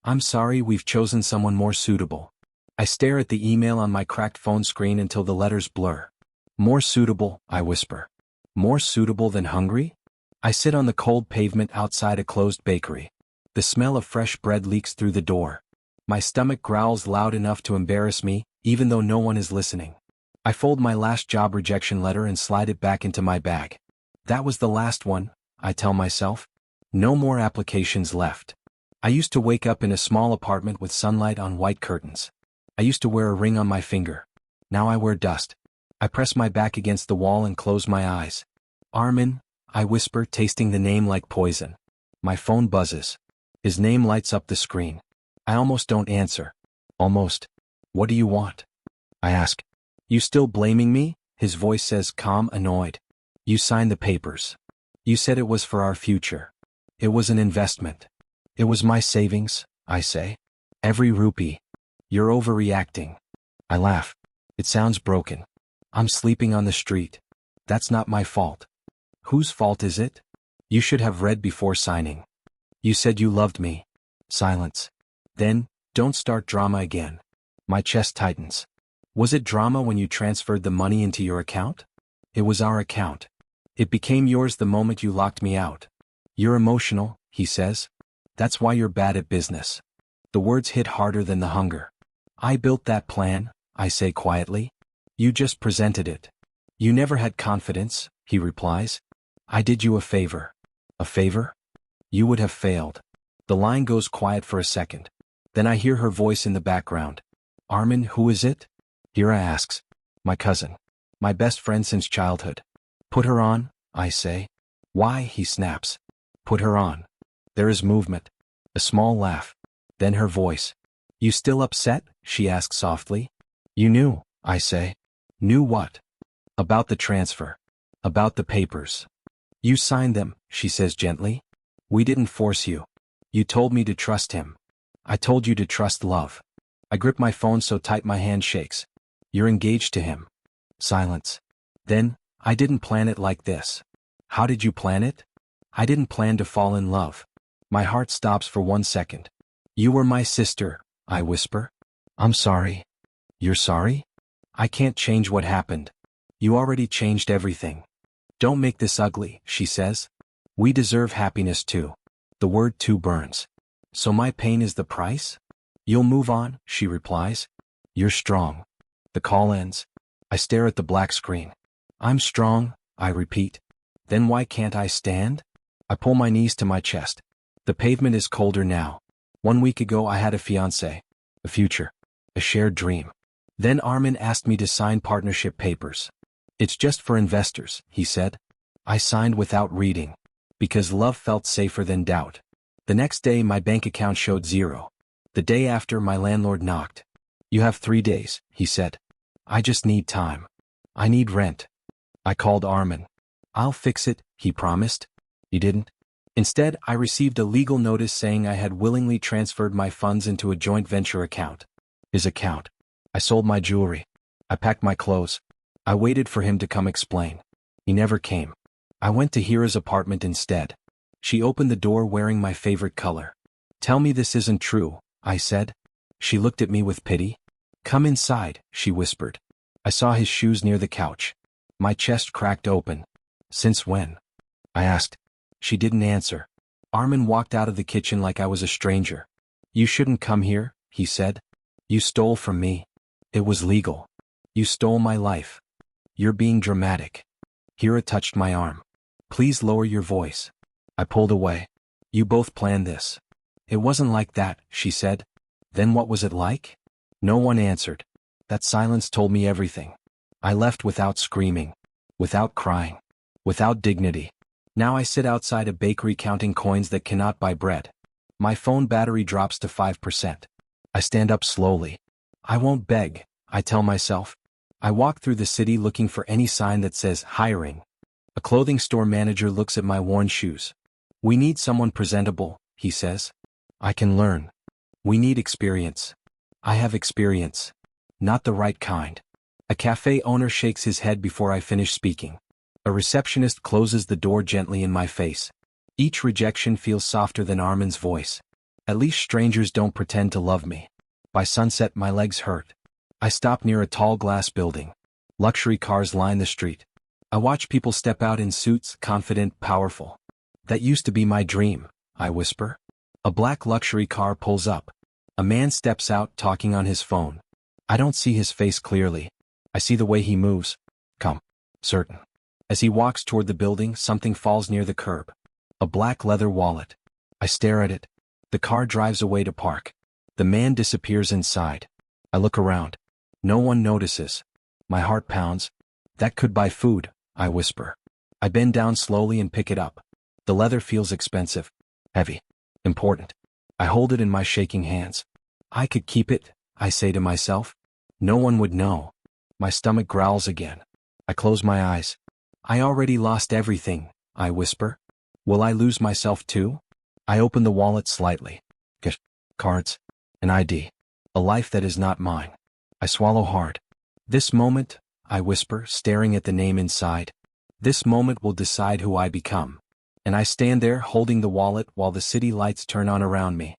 I'm sorry, we've chosen someone more suitable. I stare at the email on my cracked phone screen until the letters blur. More suitable, I whisper. More suitable than hungry? I sit on the cold pavement outside a closed bakery. The smell of fresh bread leaks through the door. My stomach growls loud enough to embarrass me, even though no one is listening. I fold my last job rejection letter and slide it back into my bag. That was the last one, I tell myself. No more applications left. I used to wake up in a small apartment with sunlight on white curtains. I used to wear a ring on my finger. Now I wear dust. I press my back against the wall and close my eyes. Armin, I whisper, tasting the name like poison. My phone buzzes. His name lights up the screen. I almost don't answer. Almost. What do you want? I ask. You still blaming me? His voice says, calm, annoyed. You signed the papers. You said it was for our future. It was an investment. It was my savings, I say. Every rupee. You're overreacting. I laugh. It sounds broken. I'm sleeping on the street. That's not my fault. Whose fault is it? You should have read before signing. You said you loved me. Silence. Then, don't start drama again. My chest tightens. Was it drama when you transferred the money into your account? It was our account. It became yours the moment you locked me out. You're emotional, he says. That's why you're bad at business. The words hit harder than the hunger. I built that plan, I say quietly. You just presented it. You never had confidence, he replies. I did you a favor. A favor? You would have failed. The line goes quiet for a second. Then I hear her voice in the background. Armin, who is it? Hira asks. My cousin. My best friend since childhood. Put her on, I say. Why, he snaps. Put her on. There is movement. A small laugh. Then her voice. You still upset? She asks softly. You knew, I say. Knew what? About the transfer. About the papers. You signed them, she says gently. We didn't force you. You told me to trust him. I told you to trust love. I grip my phone so tight my hand shakes. You're engaged to him. Silence. Then, I didn't plan it like this. How did you plan it? I didn't plan to fall in love. My heart stops for 1 second. You were my sister, I whisper. I'm sorry. You're sorry? I can't change what happened. You already changed everything. Don't make this ugly, she says. We deserve happiness too. The word too burns. So my pain is the price? You'll move on, she replies. You're strong. The call ends. I stare at the black screen. I'm strong, I repeat. Then why can't I stand? I pull my knees to my chest. The pavement is colder now. 1 week ago I had a fiancé, a future, a shared dream. Then Armin asked me to sign partnership papers. It's just for investors, he said. I signed without reading. Because love felt safer than doubt. The next day my bank account showed 0. The day after my landlord knocked. You have 3 days, he said. I just need time. I need rent. I called Armin. I'll fix it, he promised. He didn't. Instead, I received a legal notice saying I had willingly transferred my funds into a joint venture account. His account. I sold my jewelry. I packed my clothes. I waited for him to come explain. He never came. I went to Hira's apartment instead. She opened the door wearing my favorite color. Tell me this isn't true, I said. She looked at me with pity. Come inside, she whispered. I saw his shoes near the couch. My chest cracked open. Since when? I asked. She didn't answer. Armin walked out of the kitchen like I was a stranger. You shouldn't come here, he said. You stole from me. It was legal. You stole my life. You're being dramatic. Hira touched my arm. Please lower your voice. I pulled away. You both planned this. It wasn't like that, she said. Then what was it like? No one answered. That silence told me everything. I left without screaming, without crying, without dignity. Now I sit outside a bakery counting coins that cannot buy bread. My phone battery drops to 5%. I stand up slowly. I won't beg, I tell myself. I walk through the city looking for any sign that says hiring. A clothing store manager looks at my worn shoes. We need someone presentable, he says. I can learn. We need experience. I have experience. Not the right kind. A cafe owner shakes his head before I finish speaking. A receptionist closes the door gently in my face. Each rejection feels softer than Armin's voice. At least strangers don't pretend to love me. By sunset my legs hurt. I stop near a tall glass building. Luxury cars line the street. I watch people step out in suits, confident, powerful. That used to be my dream, I whisper. A black luxury car pulls up. A man steps out talking on his phone. I don't see his face clearly. I see the way he moves. Calm. Certain. As he walks toward the building, something falls near the curb. A black leather wallet. I stare at it. The car drives away to park. The man disappears inside. I look around. No one notices. My heart pounds. That could buy food, I whisper. I bend down slowly and pick it up. The leather feels expensive. Heavy. Important. I hold it in my shaking hands. I could keep it, I say to myself. No one would know. My stomach growls again. I close my eyes. I already lost everything, I whisper. Will I lose myself too? I open the wallet slightly. Get cards. An ID. A life that is not mine. I swallow hard. This moment, I whisper, staring at the name inside. This moment will decide who I become. And I stand there holding the wallet while the city lights turn on around me.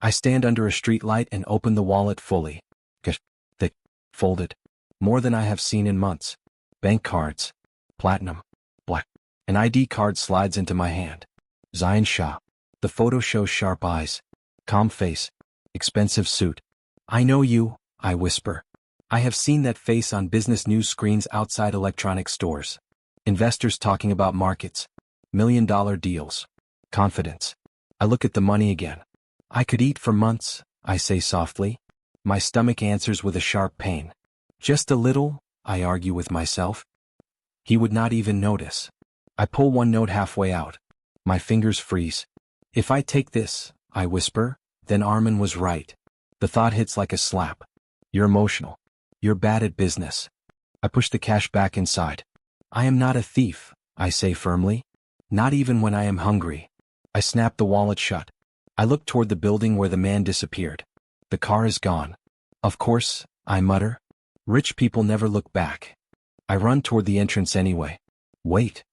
I stand under a street light and open the wallet fully. Get thick, folded. More than I have seen in months. Bank cards. Platinum. Black. An ID card slides into my hand. Zion Shah. The photo shows sharp eyes. Calm face. Expensive suit. I know you, I whisper. I have seen that face on business news screens outside electronic stores. Investors talking about markets. $1 million deals. Confidence. I look at the money again. I could eat for months, I say softly. My stomach answers with a sharp pain. Just a little, I argue with myself. He would not even notice. I pull one note halfway out. My fingers freeze. If I take this, I whisper, then Armin was right. The thought hits like a slap. You're emotional. You're bad at business. I push the cash back inside. I am not a thief, I say firmly. Not even when I am hungry. I snap the wallet shut. I look toward the building where the man disappeared. The car is gone. Of course, I mutter. Rich people never look back. I run toward the entrance anyway. Wait.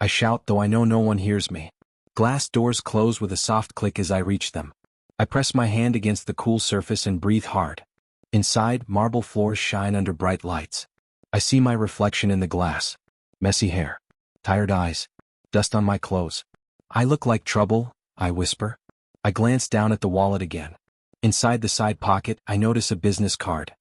I shout, though I know no one hears me. Glass doors close with a soft click as I reach them. I press my hand against the cool surface and breathe hard. Inside, marble floors shine under bright lights. I see my reflection in the glass. Messy hair. Tired eyes. Dust on my clothes. I look like trouble, I whisper. I glance down at the wallet again. Inside the side pocket, I notice a business card.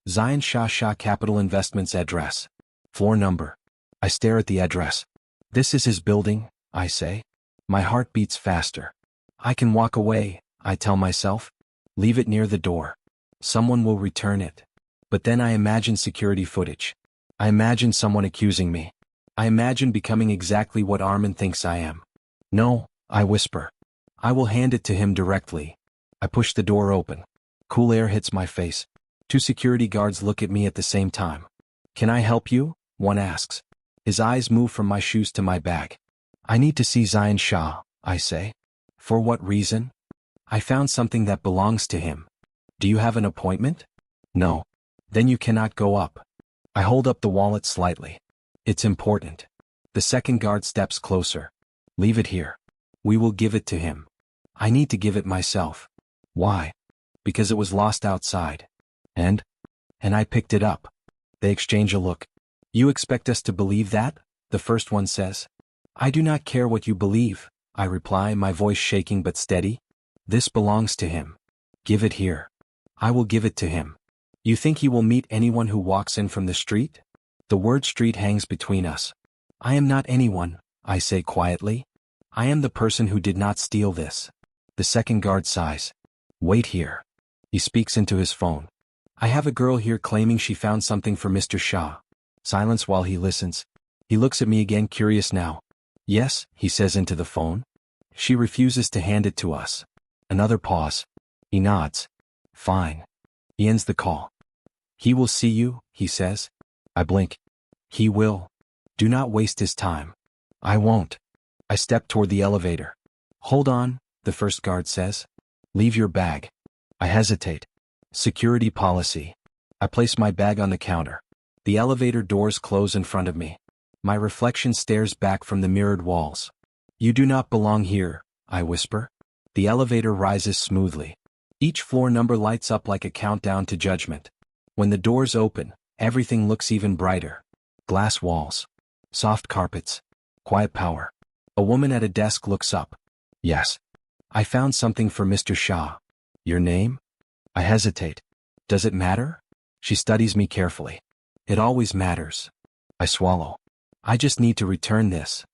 Zion Shah Capital Investments address. Floor number. I stare at the address. This is his building, I say. My heart beats faster. I can walk away, I tell myself. Leave it near the door. Someone will return it. But then I imagine security footage. I imagine someone accusing me. I imagine becoming exactly what Armin thinks I am. No, I whisper. I will hand it to him directly. I push the door open. Cool air hits my face. 2 security guards look at me at the same time. Can I help you? One asks. His eyes move from my shoes to my bag. I need to see Zion Shah, I say. For what reason? I found something that belongs to him. Do you have an appointment? No. Then you cannot go up. I hold up the wallet slightly. It's important. The second guard steps closer. Leave it here. We will give it to him. I need to give it myself. Why? Because it was lost outside. And I picked it up. They exchange a look. You expect us to believe that? The first one says. I do not care what you believe, I reply, my voice shaking but steady. This belongs to him. Give it here. I will give it to him. You think he will meet anyone who walks in from the street? The word street hangs between us. I am not anyone, I say quietly. I am the person who did not steal this. The second guard sighs. Wait here. He speaks into his phone. I have a girl here claiming she found something for Mr. Shah. Silence while he listens. He looks at me again, curious now. Yes, he says into the phone. She refuses to hand it to us. Another pause. He nods. Fine. He ends the call. He will see you, he says. I blink. He will. Do not waste his time. I won't. I step toward the elevator. Hold on, the first guard says. Leave your bag. I hesitate. Security policy. I place my bag on the counter. The elevator doors close in front of me. My reflection stares back from the mirrored walls. You do not belong here, I whisper. The elevator rises smoothly. Each floor number lights up like a countdown to judgment. When the doors open, everything looks even brighter. Glass walls. Soft carpets. Quiet power. A woman at a desk looks up. Yes. I found something for Mr. Shah. Your name? I hesitate. Does it matter? She studies me carefully. It always matters. I swallow. I just need to return this.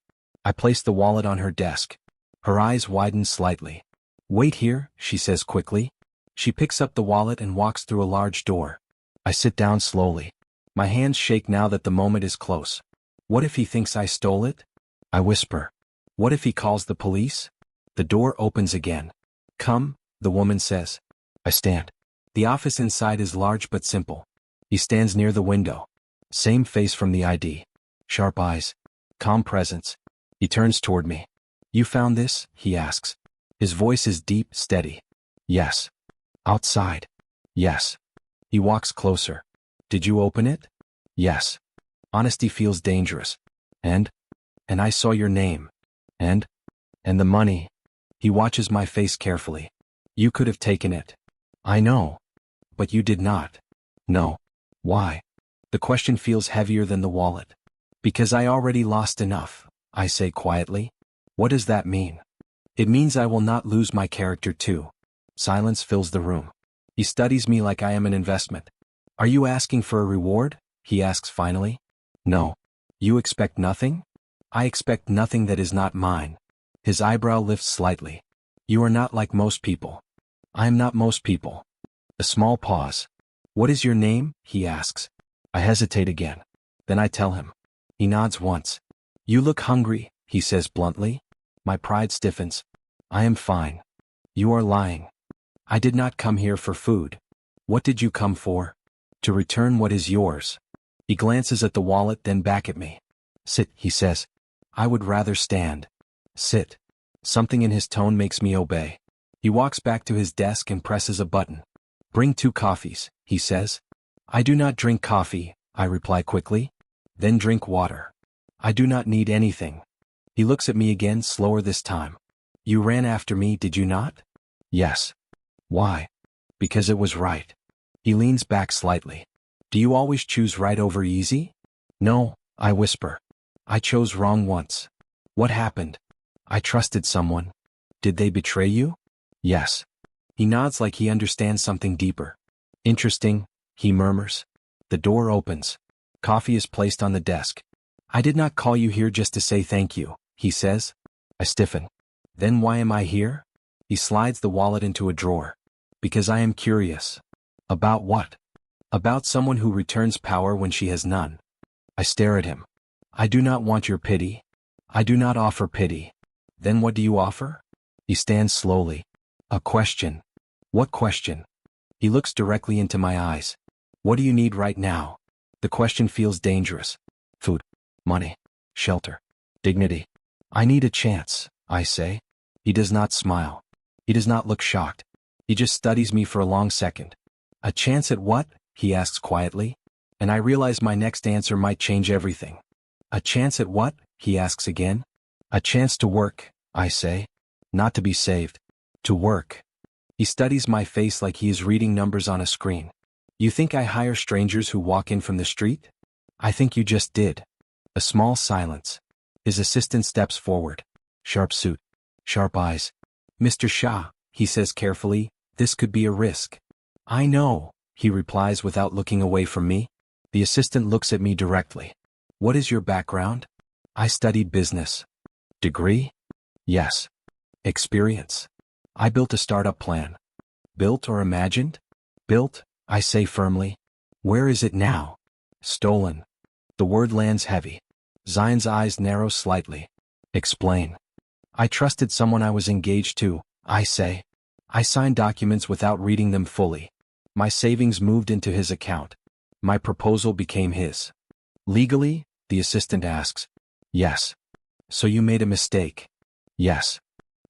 I place the wallet on her desk. Her eyes widen slightly. Wait here, she says quickly. She picks up the wallet and walks through a large door. I sit down slowly. My hands shake now that the moment is close. What if he thinks I stole it? I whisper. What if he calls the police? The door opens again. Come, the woman says. I stand. The office inside is large but simple. He stands near the window. Same face from the ID. Sharp eyes. Calm presence. He turns toward me. You found this? He asks. His voice is deep, steady. Yes. Outside. Yes. He walks closer. Did you open it? Yes. Honesty feels dangerous. And I saw your name. And the money. He watches my face carefully. You could have taken it. I know. But you did not. No. Why? The question feels heavier than the wallet. Because I already lost enough, I say quietly. What does that mean? It means I will not lose my character too. Silence fills the room. He studies me like I am an investment. Are you asking for a reward? He asks finally. No. You expect nothing? I expect nothing that is not mine. His eyebrow lifts slightly. You are not like most people. I am not most people. A small pause. What is your name? He asks. I hesitate again. Then I tell him. He nods once. You look hungry, he says bluntly. My pride stiffens. I am fine. You are lying. I did not come here for food. What did you come for? To return what is yours. He glances at the wallet, then back at me. Sit, he says. I would rather stand. Sit. Something in his tone makes me obey. He walks back to his desk and presses a button. Bring 2 coffees, he says. I do not drink coffee, I reply quickly. Then drink water. I do not need anything. He looks at me again, slower this time. You ran after me, did you not? Yes. Why? Because it was right. He leans back slightly. Do you always choose right over easy? No, I whisper. I chose wrong once. What happened? I trusted someone. Did they betray you? Yes. He nods like he understands something deeper. Interesting, he murmurs. The door opens. Coffee is placed on the desk. I did not call you here just to say thank you, he says. I stiffen. Then why am I here? He slides the wallet into a drawer. Because I am curious. About what? About someone who returns power when she has none. I stare at him. I do not want your pity. I do not offer pity. Then what do you offer? He stands slowly. A question. What question? He looks directly into my eyes. What do you need right now? The question feels dangerous. Food. Money. Shelter. Dignity. I need a chance, I say. He does not smile. He does not look shocked. He just studies me for a long second. A chance at what? He asks quietly. And I realize my next answer might change everything. A chance at what? He asks again. A chance to work, I say. Not to be saved. To work. He studies my face like he is reading numbers on a screen. You think I hire strangers who walk in from the street? I think you just did. A small silence. His assistant steps forward. Sharp suit. Sharp eyes. Mr. Shah, he says carefully, this could be a risk. I know, he replies without looking away from me. The assistant looks at me directly. What is your background? I studied business. Degree? Yes. Experience? I built a startup plan. Built or imagined? Built, I say firmly. Where is it now? Stolen. The word lands heavy. Zion's eyes narrow slightly. Explain. I trusted someone I was engaged to, I say. I signed documents without reading them fully. My savings moved into his account. My proposal became his. Legally? The assistant asks. Yes. So you made a mistake? Yes.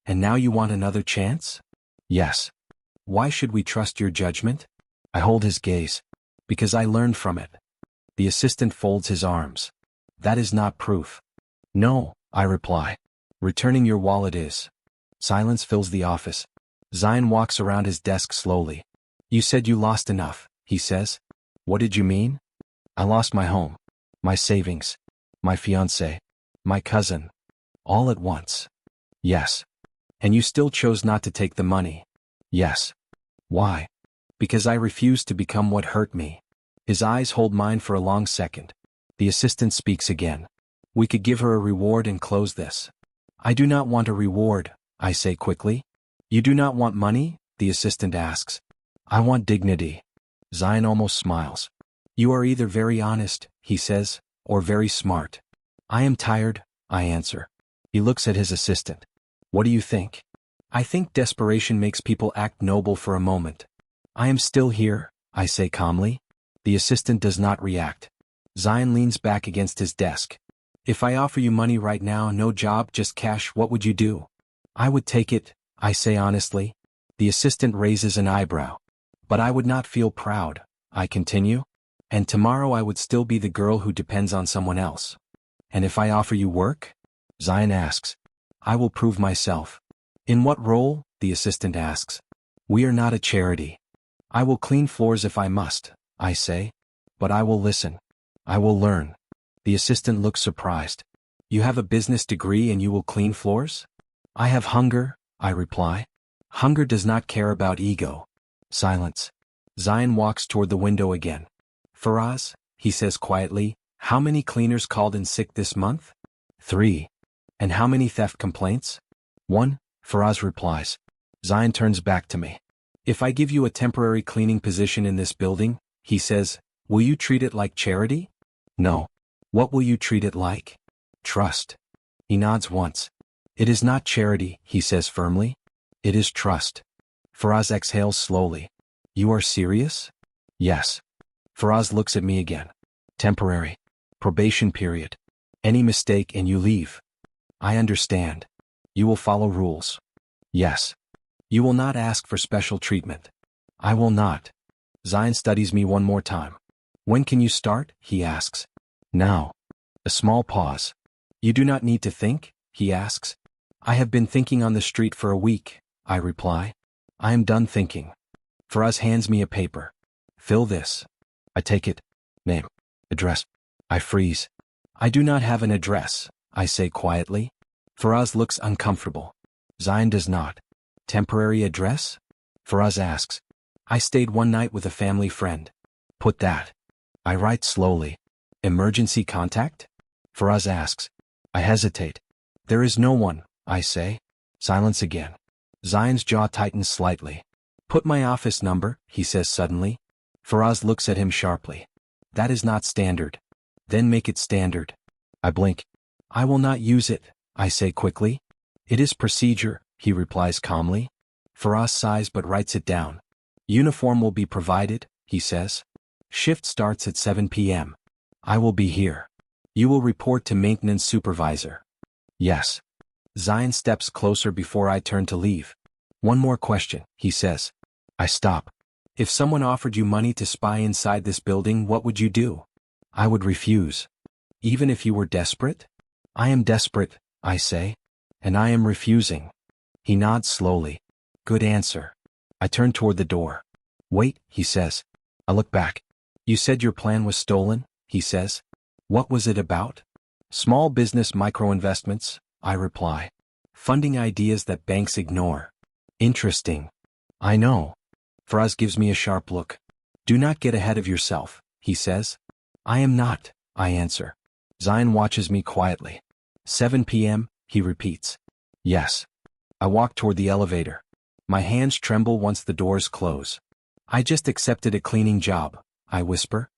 And now you want another chance? Yes. Why should we trust your judgment? I hold his gaze. Because I learned from it. The assistant folds his arms. That is not proof. No, I reply. Returning your wallet is. Silence fills the office. Zion walks around his desk slowly. You said you lost enough, he says. What did you mean? I lost my home, my savings, my fiancé, my cousin, all at once. Yes. And you still chose not to take the money. Yes. Why? Because I refused to become what hurt me. His eyes hold mine for a long second. The assistant speaks again. We could give her a reward and close this. I do not want a reward, I say quickly. You do not want money? The assistant asks. I want dignity. Zion almost smiles. You are either very honest, he says, or very smart. I am tired, I answer. He looks at his assistant. What do you think? I think desperation makes people act noble for a moment. I am still here, I say calmly. The assistant does not react. Zion leans back against his desk. If I offer you money right now, no job, just cash, what would you do? I would take it, I say honestly. The assistant raises an eyebrow. But I would not feel proud, I continue. And tomorrow I would still be the girl who depends on someone else. And if I offer you work? Zion asks. I will prove myself. In what role? The assistant asks. We are not a charity. I will clean floors if I must, I say. But I will listen. I will learn. The assistant looks surprised. You have a business degree and you will clean floors? I have hunger, I reply. Hunger does not care about ego. Silence. Zion walks toward the window again. Faraz, he says quietly, how many cleaners called in sick this month? 3. And how many theft complaints? 1, Faraz replies. Zion turns back to me. If I give you a temporary cleaning position in this building, he says, will you treat it like charity? No. What will you treat it like? Trust. He nods once. It is not charity, he says firmly. It is trust. Faraz exhales slowly. You are serious? Yes. Faraz looks at me again. Temporary. Probation period. Any mistake and you leave. I understand. You will follow rules. Yes. You will not ask for special treatment. I will not. Zion studies me one more time. When can you start? He asks. Now. A small pause. You do not need to think? He asks. I have been thinking on the street for a week, I reply. I am done thinking. Faraz hands me a paper. Fill this. I take it. Name. Address. I freeze. I do not have an address, I say quietly. Faraz looks uncomfortable. Zion does not. Temporary address? Faraz asks. I stayed one night with a family friend. Put that. I write slowly. Emergency contact? Faraz asks. I hesitate. There is no one, I say. Silence again. Zion's jaw tightens slightly. Put my office number, he says suddenly. Faraz looks at him sharply. That is not standard. Then make it standard. I blink. I will not use it, I say quickly. It is procedure, he replies calmly. Faraz sighs but writes it down. Uniform will be provided, he says. Shift starts at 7 p.m. I will be here. You will report to maintenance supervisor. Yes. Zion steps closer before I turn to leave. One more question, he says. I stop. If someone offered you money to spy inside this building, what would you do? I would refuse. Even if you were desperate? I am desperate, I say. And I am refusing. He nods slowly. Good answer. I turn toward the door. Wait, he says. I look back. You said your plan was stolen, he says. What was it about? Small business micro-investments, I reply. Funding ideas that banks ignore. Interesting. I know. Faraz gives me a sharp look. Do not get ahead of yourself, he says. I am not, I answer. Zion watches me quietly. 7 p.m., he repeats. Yes. I walk toward the elevator. My hands tremble once the doors close. I just accepted a cleaning job, I whisper.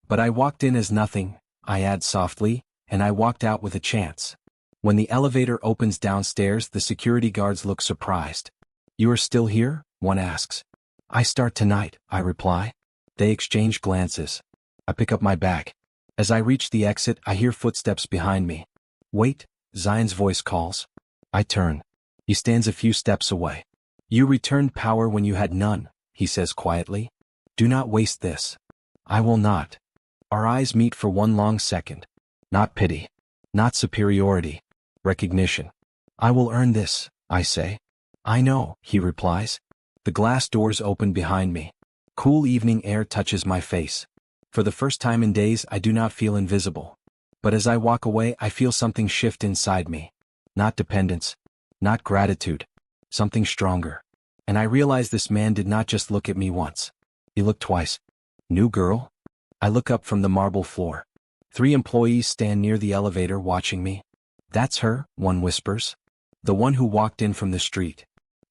But I walked in as nothing, I add softly, and I walked out with a chance. When the elevator opens downstairs, the security guards look surprised. You are still here? One asks. I start tonight, I reply. They exchange glances. I pick up my bag. As I reach the exit, I hear footsteps behind me. Wait, Zion's voice calls. I turn. He stands a few steps away. You returned power when you had none, he says quietly. Do not waste this. I will not. Our eyes meet for one long second. Not pity. Not superiority. Recognition. I will earn this, I say. I know, he replies. The glass doors open behind me. Cool evening air touches my face. For the first time in days, I do not feel invisible. But as I walk away, I feel something shift inside me. Not dependence. Not gratitude. Something stronger. And I realize this man did not just look at me once. He looked twice. New girl? I look up from the marble floor. 3 employees stand near the elevator watching me. That's her, one whispers. The one who walked in from the street.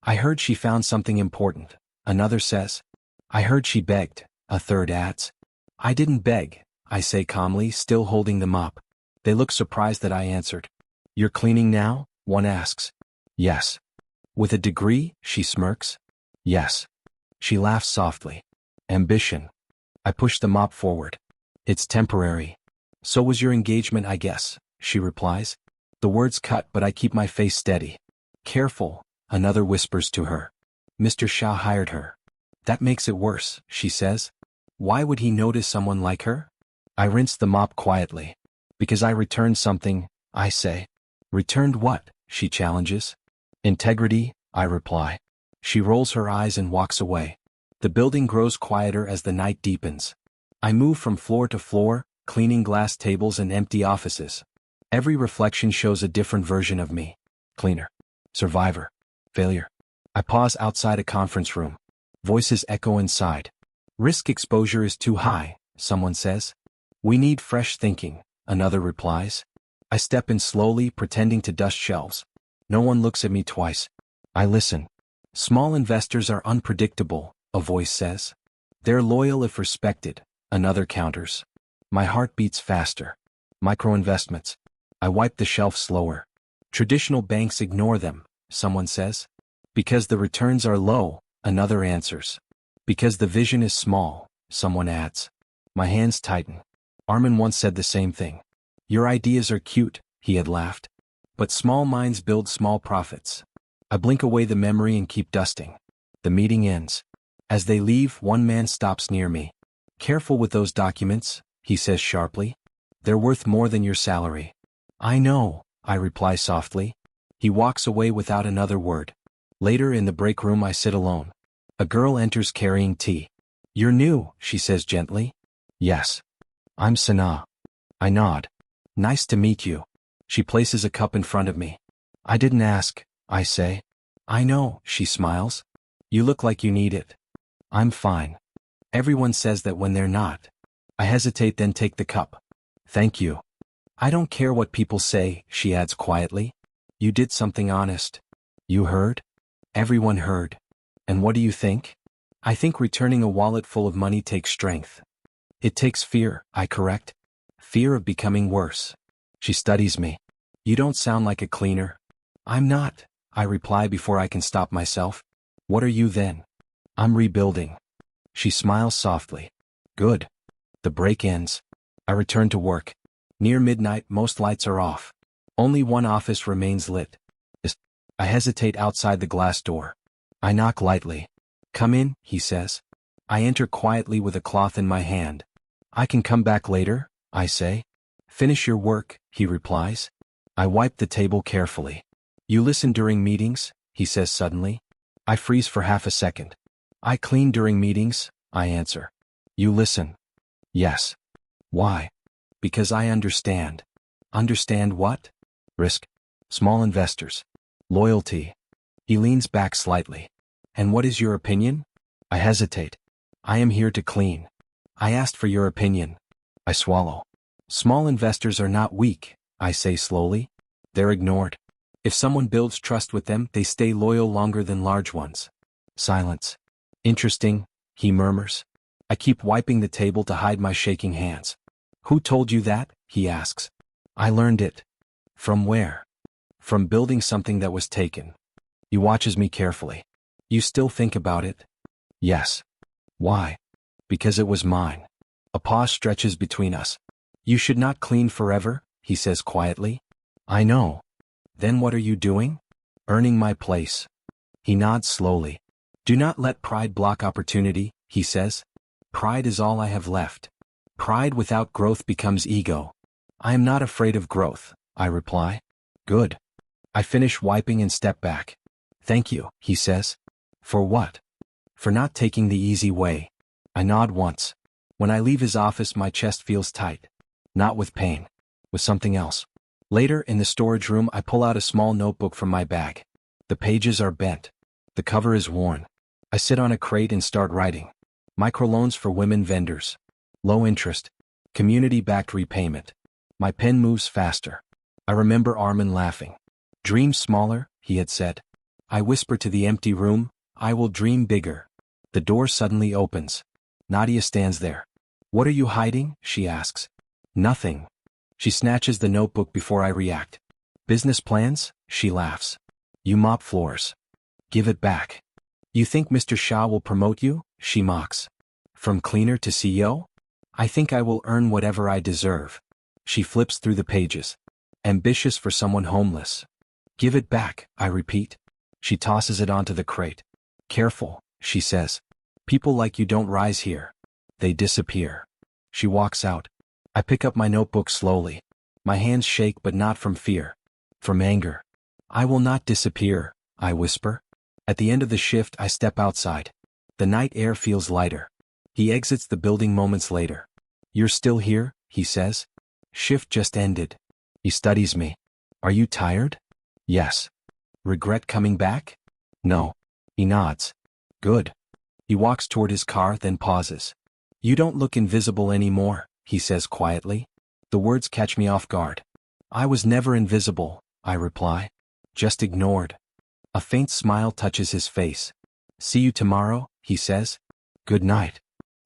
I heard she found something important, another says. I heard she begged, a third adds. I didn't beg, I say calmly, still holding the mop. They look surprised that I answered. You're cleaning now? One asks. Yes. With a degree? She smirks. Yes. She laughs softly. Ambition. I push the mop forward. It's temporary. So was your engagement, I guess, she replies. The words cut, but I keep my face steady. Careful, another whispers to her. Mr. Shah hired her. That makes it worse, she says. Why would he notice someone like her? I rinse the mop quietly. Because I returned something, I say. Returned what? She challenges. Integrity, I reply. She rolls her eyes and walks away. The building grows quieter as the night deepens. I move from floor to floor, cleaning glass tables and empty offices. Every reflection shows a different version of me. Cleaner. Survivor. Failure. I pause outside a conference room. Voices echo inside. Risk exposure is too high, someone says. We need fresh thinking, another replies. I step in slowly, pretending to dust shelves. No one looks at me twice. I listen. Small investors are unpredictable, a voice says. They're loyal if respected, another counters. My heart beats faster. Micro-investments. I wipe the shelf slower. Traditional banks ignore them, someone says. Because the returns are low, another answers. Because the vision is small, someone adds. My hands tighten. Armin once said the same thing. Your ideas are cute, he had laughed. But small minds build small profits. I blink away the memory and keep dusting. The meeting ends. As they leave, one man stops near me. Careful with those documents, he says sharply. They're worth more than your salary. I know, I reply softly. He walks away without another word. Later in the break room I sit alone. A girl enters carrying tea. You're new, she says gently. Yes. I'm Sana. I nod. Nice to meet you. She places a cup in front of me. I didn't ask, I say. I know, she smiles. You look like you need it. I'm fine. Everyone says that when they're not. I hesitate, then take the cup. Thank you. I don't care what people say, she adds quietly. You did something honest. You heard? Everyone heard. And what do you think? I think returning a wallet full of money takes strength. It takes fear, I correct. Fear of becoming worse. She studies me. You don't sound like a cleaner. I'm not, I reply before I can stop myself. What are you then? I'm rebuilding. She smiles softly. Good. The break ends. I return to work. Near midnight, most lights are off. Only one office remains lit. I hesitate outside the glass door. I knock lightly. Come in, he says. I enter quietly with a cloth in my hand. I can come back later, I say. Finish your work, he replies. I wipe the table carefully. You listen during meetings, he says suddenly. I freeze for half a second. I clean during meetings, I answer. You listen. Yes. Why? Because I understand. Understand what? Risk. Small investors. Loyalty. He leans back slightly. And what is your opinion? I hesitate. I am here to clean. I asked for your opinion. I swallow. Small investors are not weak, I say slowly. They're ignored. If someone builds trust with them, they stay loyal longer than large ones. Silence. Interesting, he murmurs. I keep wiping the table to hide my shaking hands. Who told you that? He asks. I learned it. From where? From building something that was taken. He watches me carefully. You still think about it? Yes. Why? Because it was mine. A pause stretches between us. You should not clean forever, he says quietly. I know. Then what are you doing? Earning my place. He nods slowly. Do not let pride block opportunity, he says. Pride is all I have left. Pride without growth becomes ego. I am not afraid of growth, I reply. Good. I finish wiping and step back. Thank you, he says. For what? For not taking the easy way. I nod once. When I leave his office, my chest feels tight. Not with pain. With something else. Later, in the storage room, I pull out a small notebook from my bag. The pages are bent. The cover is worn. I sit on a crate and start writing. Microloans for women vendors. Low interest. Community-backed repayment. My pen moves faster. I remember Armin laughing. Dream smaller, he had said. I whisper to the empty room, I will dream bigger. The door suddenly opens. Nadia stands there. What are you hiding? She asks. Nothing. She snatches the notebook before I react. Business plans? She laughs. You mop floors. Give it back. You think Mr. Shah will promote you? She mocks. From cleaner to CEO? I think I will earn whatever I deserve. She flips through the pages. Ambitious for someone homeless. Give it back, I repeat. She tosses it onto the crate. Careful, she says. People like you don't rise here. They disappear. She walks out. I pick up my notebook slowly. My hands shake, but not from fear. From anger. I will not disappear, I whisper. At the end of the shift, I step outside. The night air feels lighter. He exits the building moments later. You're still here, he says. Shift just ended. He studies me. Are you tired? Yes. Regret coming back? No. He nods. Good. He walks toward his car, then pauses. You don't look invisible anymore, he says quietly. The words catch me off guard. I was never invisible, I reply. Just ignored. A faint smile touches his face. See you tomorrow, he says. Good night.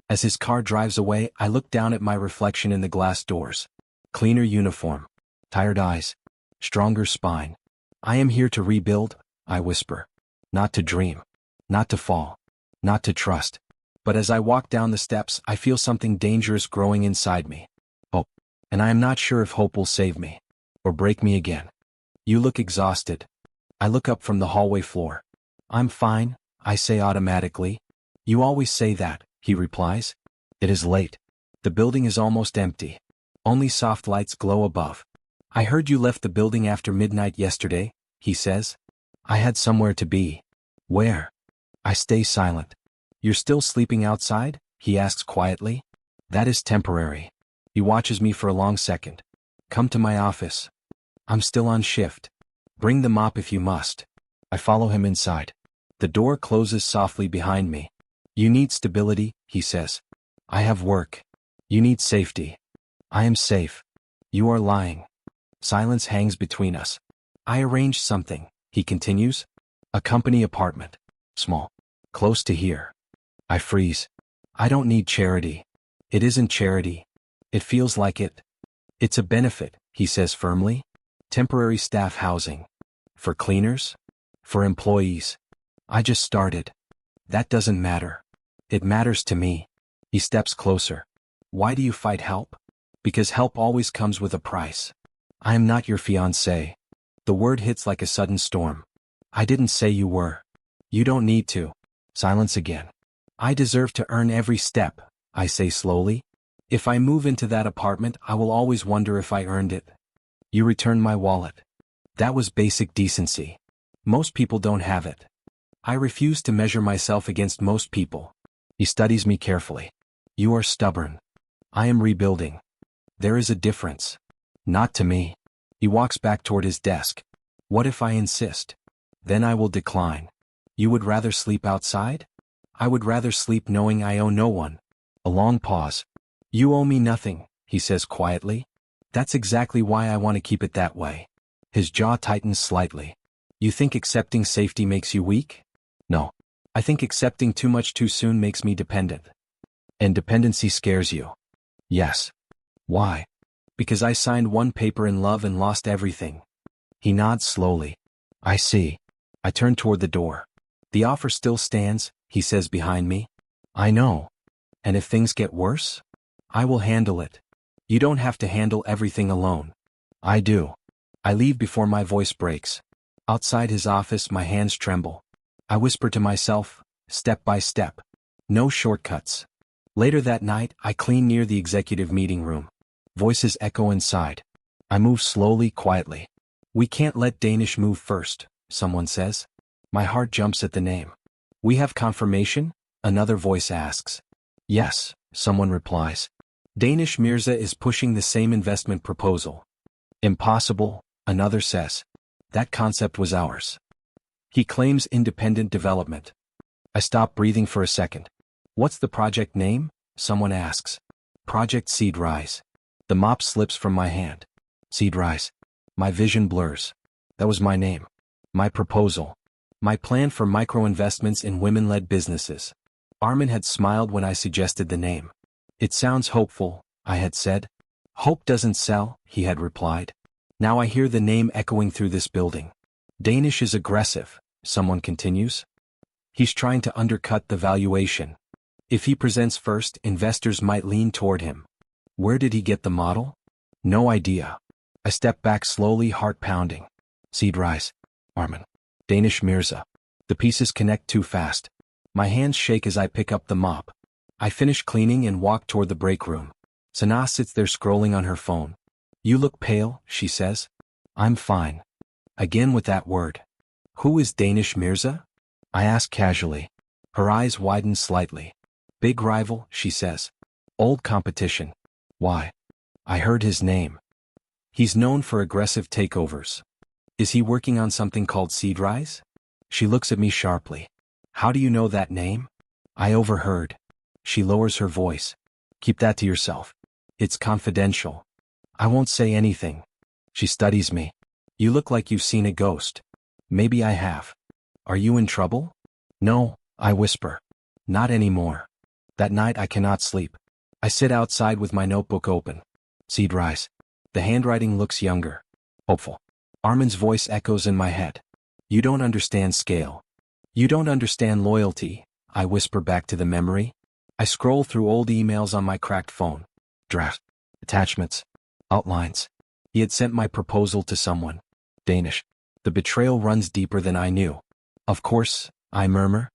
As his car drives away, I look down at my reflection in the glass doors. Cleaner uniform. Tired eyes. Stronger spine. I am here to rebuild, I whisper. Not to dream. Not to fall. Not to trust. But as I walk down the steps, I feel something dangerous growing inside me. Hope. And I am not sure if hope will save me. Or break me again. You look exhausted. I look up from the hallway floor. I'm fine, I say automatically. You always say that, he replies. It is late. The building is almost empty. Only soft lights glow above. I heard you left the building after midnight yesterday, he says. I had somewhere to be. Where? I stay silent. You're still sleeping outside? He asks quietly. That is temporary. He watches me for a long second. Come to my office. I'm still on shift. Bring the mop if you must. I follow him inside. The door closes softly behind me. You need stability, he says. I have work. You need safety. I am safe. You are lying. Silence hangs between us. I arranged something, he continues. A company apartment. Small. Close to here. I freeze. I don't need charity. It isn't charity. It feels like it. It's a benefit, he says firmly. Temporary staff housing. For cleaners? For employees. I just started. That doesn't matter. It matters to me. He steps closer. Why do you fight help? Because help always comes with a price. I am not your fiancé. The word hits like a sudden storm. I didn't say you were. You don't need to. Silence again. I deserve to earn every step, I say slowly. If I move into that apartment, I will always wonder if I earned it. You return my wallet. That was basic decency. Most people don't have it. I refuse to measure myself against most people. He studies me carefully. You are stubborn. I am rebuilding. There is a difference. Not to me. He walks back toward his desk. What if I insist? Then I will decline. You would rather sleep outside? I would rather sleep knowing I owe no one. A long pause. You owe me nothing, he says quietly. That's exactly why I want to keep it that way. His jaw tightens slightly. You think accepting safety makes you weak? No. I think accepting too much too soon makes me dependent. And dependency scares you. Yes. Why? Because I signed one paper in love and lost everything. He nods slowly. I see. I turn toward the door. The offer still stands, he says behind me. I know. And if things get worse? I will handle it. You don't have to handle everything alone. I do. I leave before my voice breaks. Outside his office, my hands tremble. I whisper to myself, step by step. No shortcuts. Later that night, I clean near the executive meeting room. Voices echo inside. I move slowly, quietly. We can't let Danish move first, someone says. My heart jumps at the name. We have confirmation? Another voice asks. Yes, someone replies. Danish Mirza is pushing the same investment proposal. Impossible, another says. That concept was ours. He claims independent development. I stop breathing for a second. What's the project name? Someone asks. Project Seed Rise. The mop slips from my hand. Seed Rise. My vision blurs. That was my name. My proposal. My plan for micro-investments in women-led businesses. Armin had smiled when I suggested the name. It sounds hopeful, I had said. Hope doesn't sell, he had replied. Now I hear the name echoing through this building. Danish is aggressive, someone continues. He's trying to undercut the valuation. If he presents first, investors might lean toward him. Where did he get the model? No idea. I step back slowly, heart pounding. Seed Rise. Armin. Danish Mirza. The pieces connect too fast. My hands shake as I pick up the mop. I finish cleaning and walk toward the break room. Sanaa sits there scrolling on her phone. You look pale, she says. I'm fine. Again with that word. Who is Danish Mirza? I ask casually. Her eyes widen slightly. Big rival, she says. Old competition. Why? I heard his name. He's known for aggressive takeovers. Is he working on something called Seed Rise? She looks at me sharply. How do you know that name? I overheard. She lowers her voice. Keep that to yourself. It's confidential. I won't say anything. She studies me. You look like you've seen a ghost. Maybe I have. Are you in trouble? No, I whisper. Not anymore. That night I cannot sleep. I sit outside with my notebook open. Seed Rise. The handwriting looks younger. Hopeful. Armin's voice echoes in my head. You don't understand scale. You don't understand loyalty, I whisper back to the memory. I scroll through old emails on my cracked phone. Draft. Attachments. Outlines. He had sent my proposal to someone. Danish. The betrayal runs deeper than I knew. Of course, I murmur.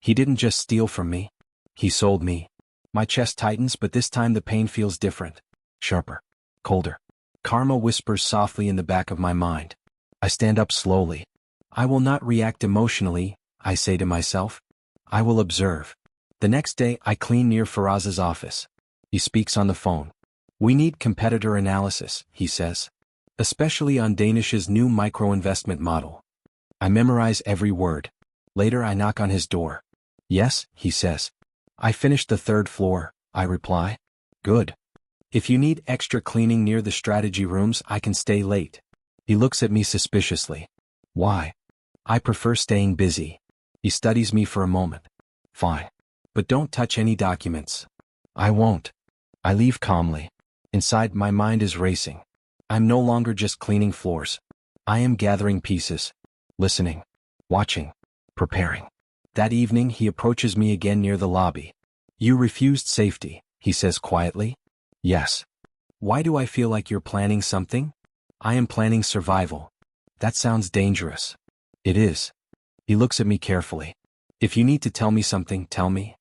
He didn't just steal from me. He sold me. My chest tightens, but this time the pain feels different. Sharper. Colder. Karma whispers softly in the back of my mind. I stand up slowly. I will not react emotionally, I say to myself. I will observe. The next day, I clean near Faraz's office. He speaks on the phone. We need competitor analysis, he says. Especially on Danish's new micro-investment model. I memorize every word. Later I knock on his door. Yes, he says. I finished the third floor, I reply. Good. If you need extra cleaning near the strategy rooms, I can stay late. He looks at me suspiciously. Why? I prefer staying busy. He studies me for a moment. Fine. But don't touch any documents. I won't. I leave calmly. Inside, my mind is racing. I'm no longer just cleaning floors. I am gathering pieces. Listening. Watching. Preparing. That evening, he approaches me again near the lobby. You refused safety, he says quietly. Yes. Why do I feel like you're planning something? I am planning survival. That sounds dangerous. It is. He looks at me carefully. If you need to tell me something, tell me.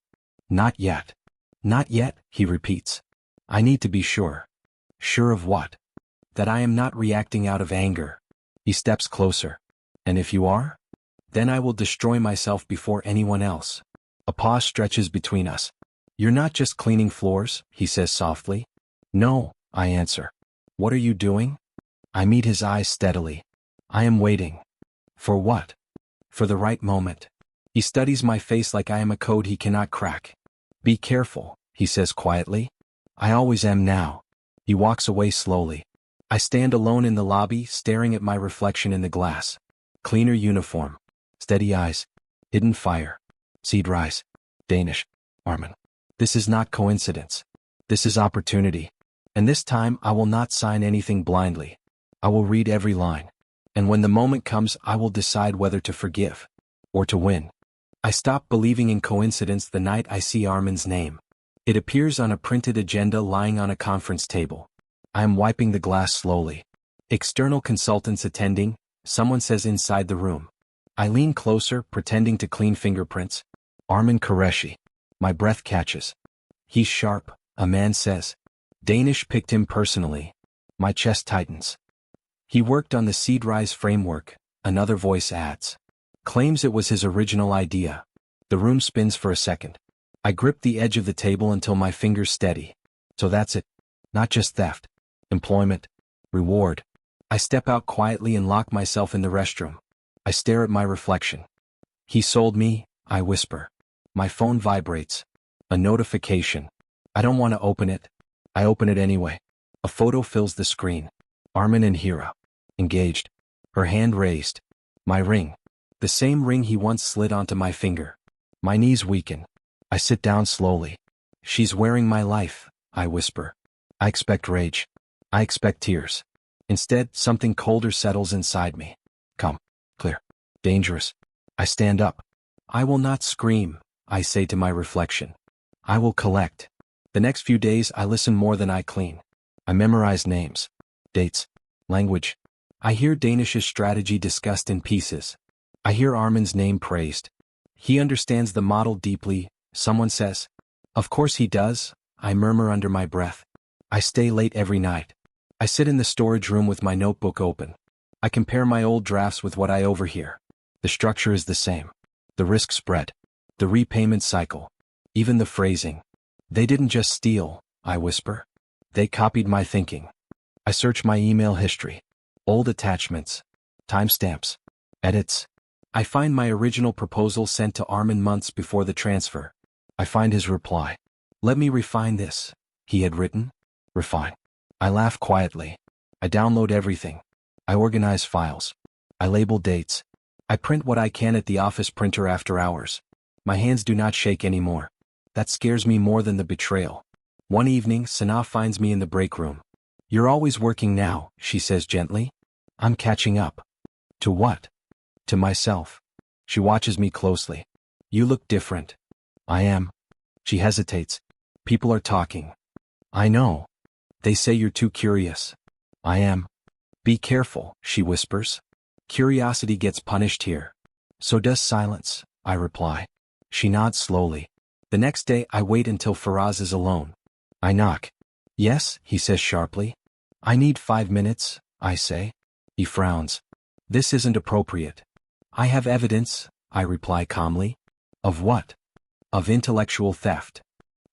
Not yet. Not yet, he repeats. I need to be sure. Sure of what? That I am not reacting out of anger. He steps closer. And if you are? Then I will destroy myself before anyone else. A pause stretches between us. You're not just cleaning floors, he says softly. No, I answer. What are you doing? I meet his eyes steadily. I am waiting. For what? For the right moment. He studies my face like I am a code he cannot crack. Be careful, he says quietly. I always am now. He walks away slowly. I stand alone in the lobby, staring at my reflection in the glass. Cleaner uniform. Steady eyes. Hidden fire. Seed Rise. Danish. Armin. This is not coincidence. This is opportunity. And this time I will not sign anything blindly. I will read every line. And when the moment comes, I will decide whether to forgive or to win. I stop believing in coincidence the night I see Armin's name. It appears on a printed agenda lying on a conference table. I am wiping the glass slowly. External consultants attending, someone says inside the room. I lean closer, pretending to clean fingerprints. Armin Qureshi. My breath catches. He's sharp, a man says. Danish picked him personally. My chest tightens. He worked on the Seed Rise framework, another voice adds. Claims it was his original idea. The room spins for a second. I grip the edge of the table until my fingers steady. So that's it. Not just theft. Employment. Reward. I step out quietly and lock myself in the restroom. I stare at my reflection. He sold me, I whisper. My phone vibrates. A notification. I don't want to open it. I open it anyway. A photo fills the screen. Armin and Hira. Engaged. Her hand raised. My ring. The same ring he once slid onto my finger. My knees weaken. I sit down slowly. She's wearing my life, I whisper. I expect rage. I expect tears. Instead, something colder settles inside me. Come. Clear. Dangerous. I stand up. I will not scream, I say to my reflection. I will collect. The next few days I listen more than I clean. I memorize names, dates, language. I hear Danish's strategy discussed in pieces. I hear Armin's name praised. He understands the model deeply, someone says. Of course he does, I murmur under my breath. I stay late every night. I sit in the storage room with my notebook open. I compare my old drafts with what I overhear. The structure is the same. The risk spread. The repayment cycle. Even the phrasing. They didn't just steal, I whisper. They copied my thinking. I search my email history. Old attachments. Timestamps. Edits. I find my original proposal sent to Armin months before the transfer. I find his reply. Let me refine this, he had written. Refine. I laugh quietly. I download everything. I organize files. I label dates. I print what I can at the office printer after hours. My hands do not shake anymore. That scares me more than the betrayal. One evening, Sana finds me in the break room. You're always working now, she says gently. I'm catching up. To what? To myself. She watches me closely. You look different. I am. She hesitates. People are talking. I know. They say you're too curious. I am. Be careful, she whispers. Curiosity gets punished here. So does silence, I reply. She nods slowly. The next day I wait until Faraz is alone. I knock. Yes, he says sharply. I need 5 minutes, I say. He frowns. This isn't appropriate. I have evidence, I reply calmly. Of what? Of intellectual theft.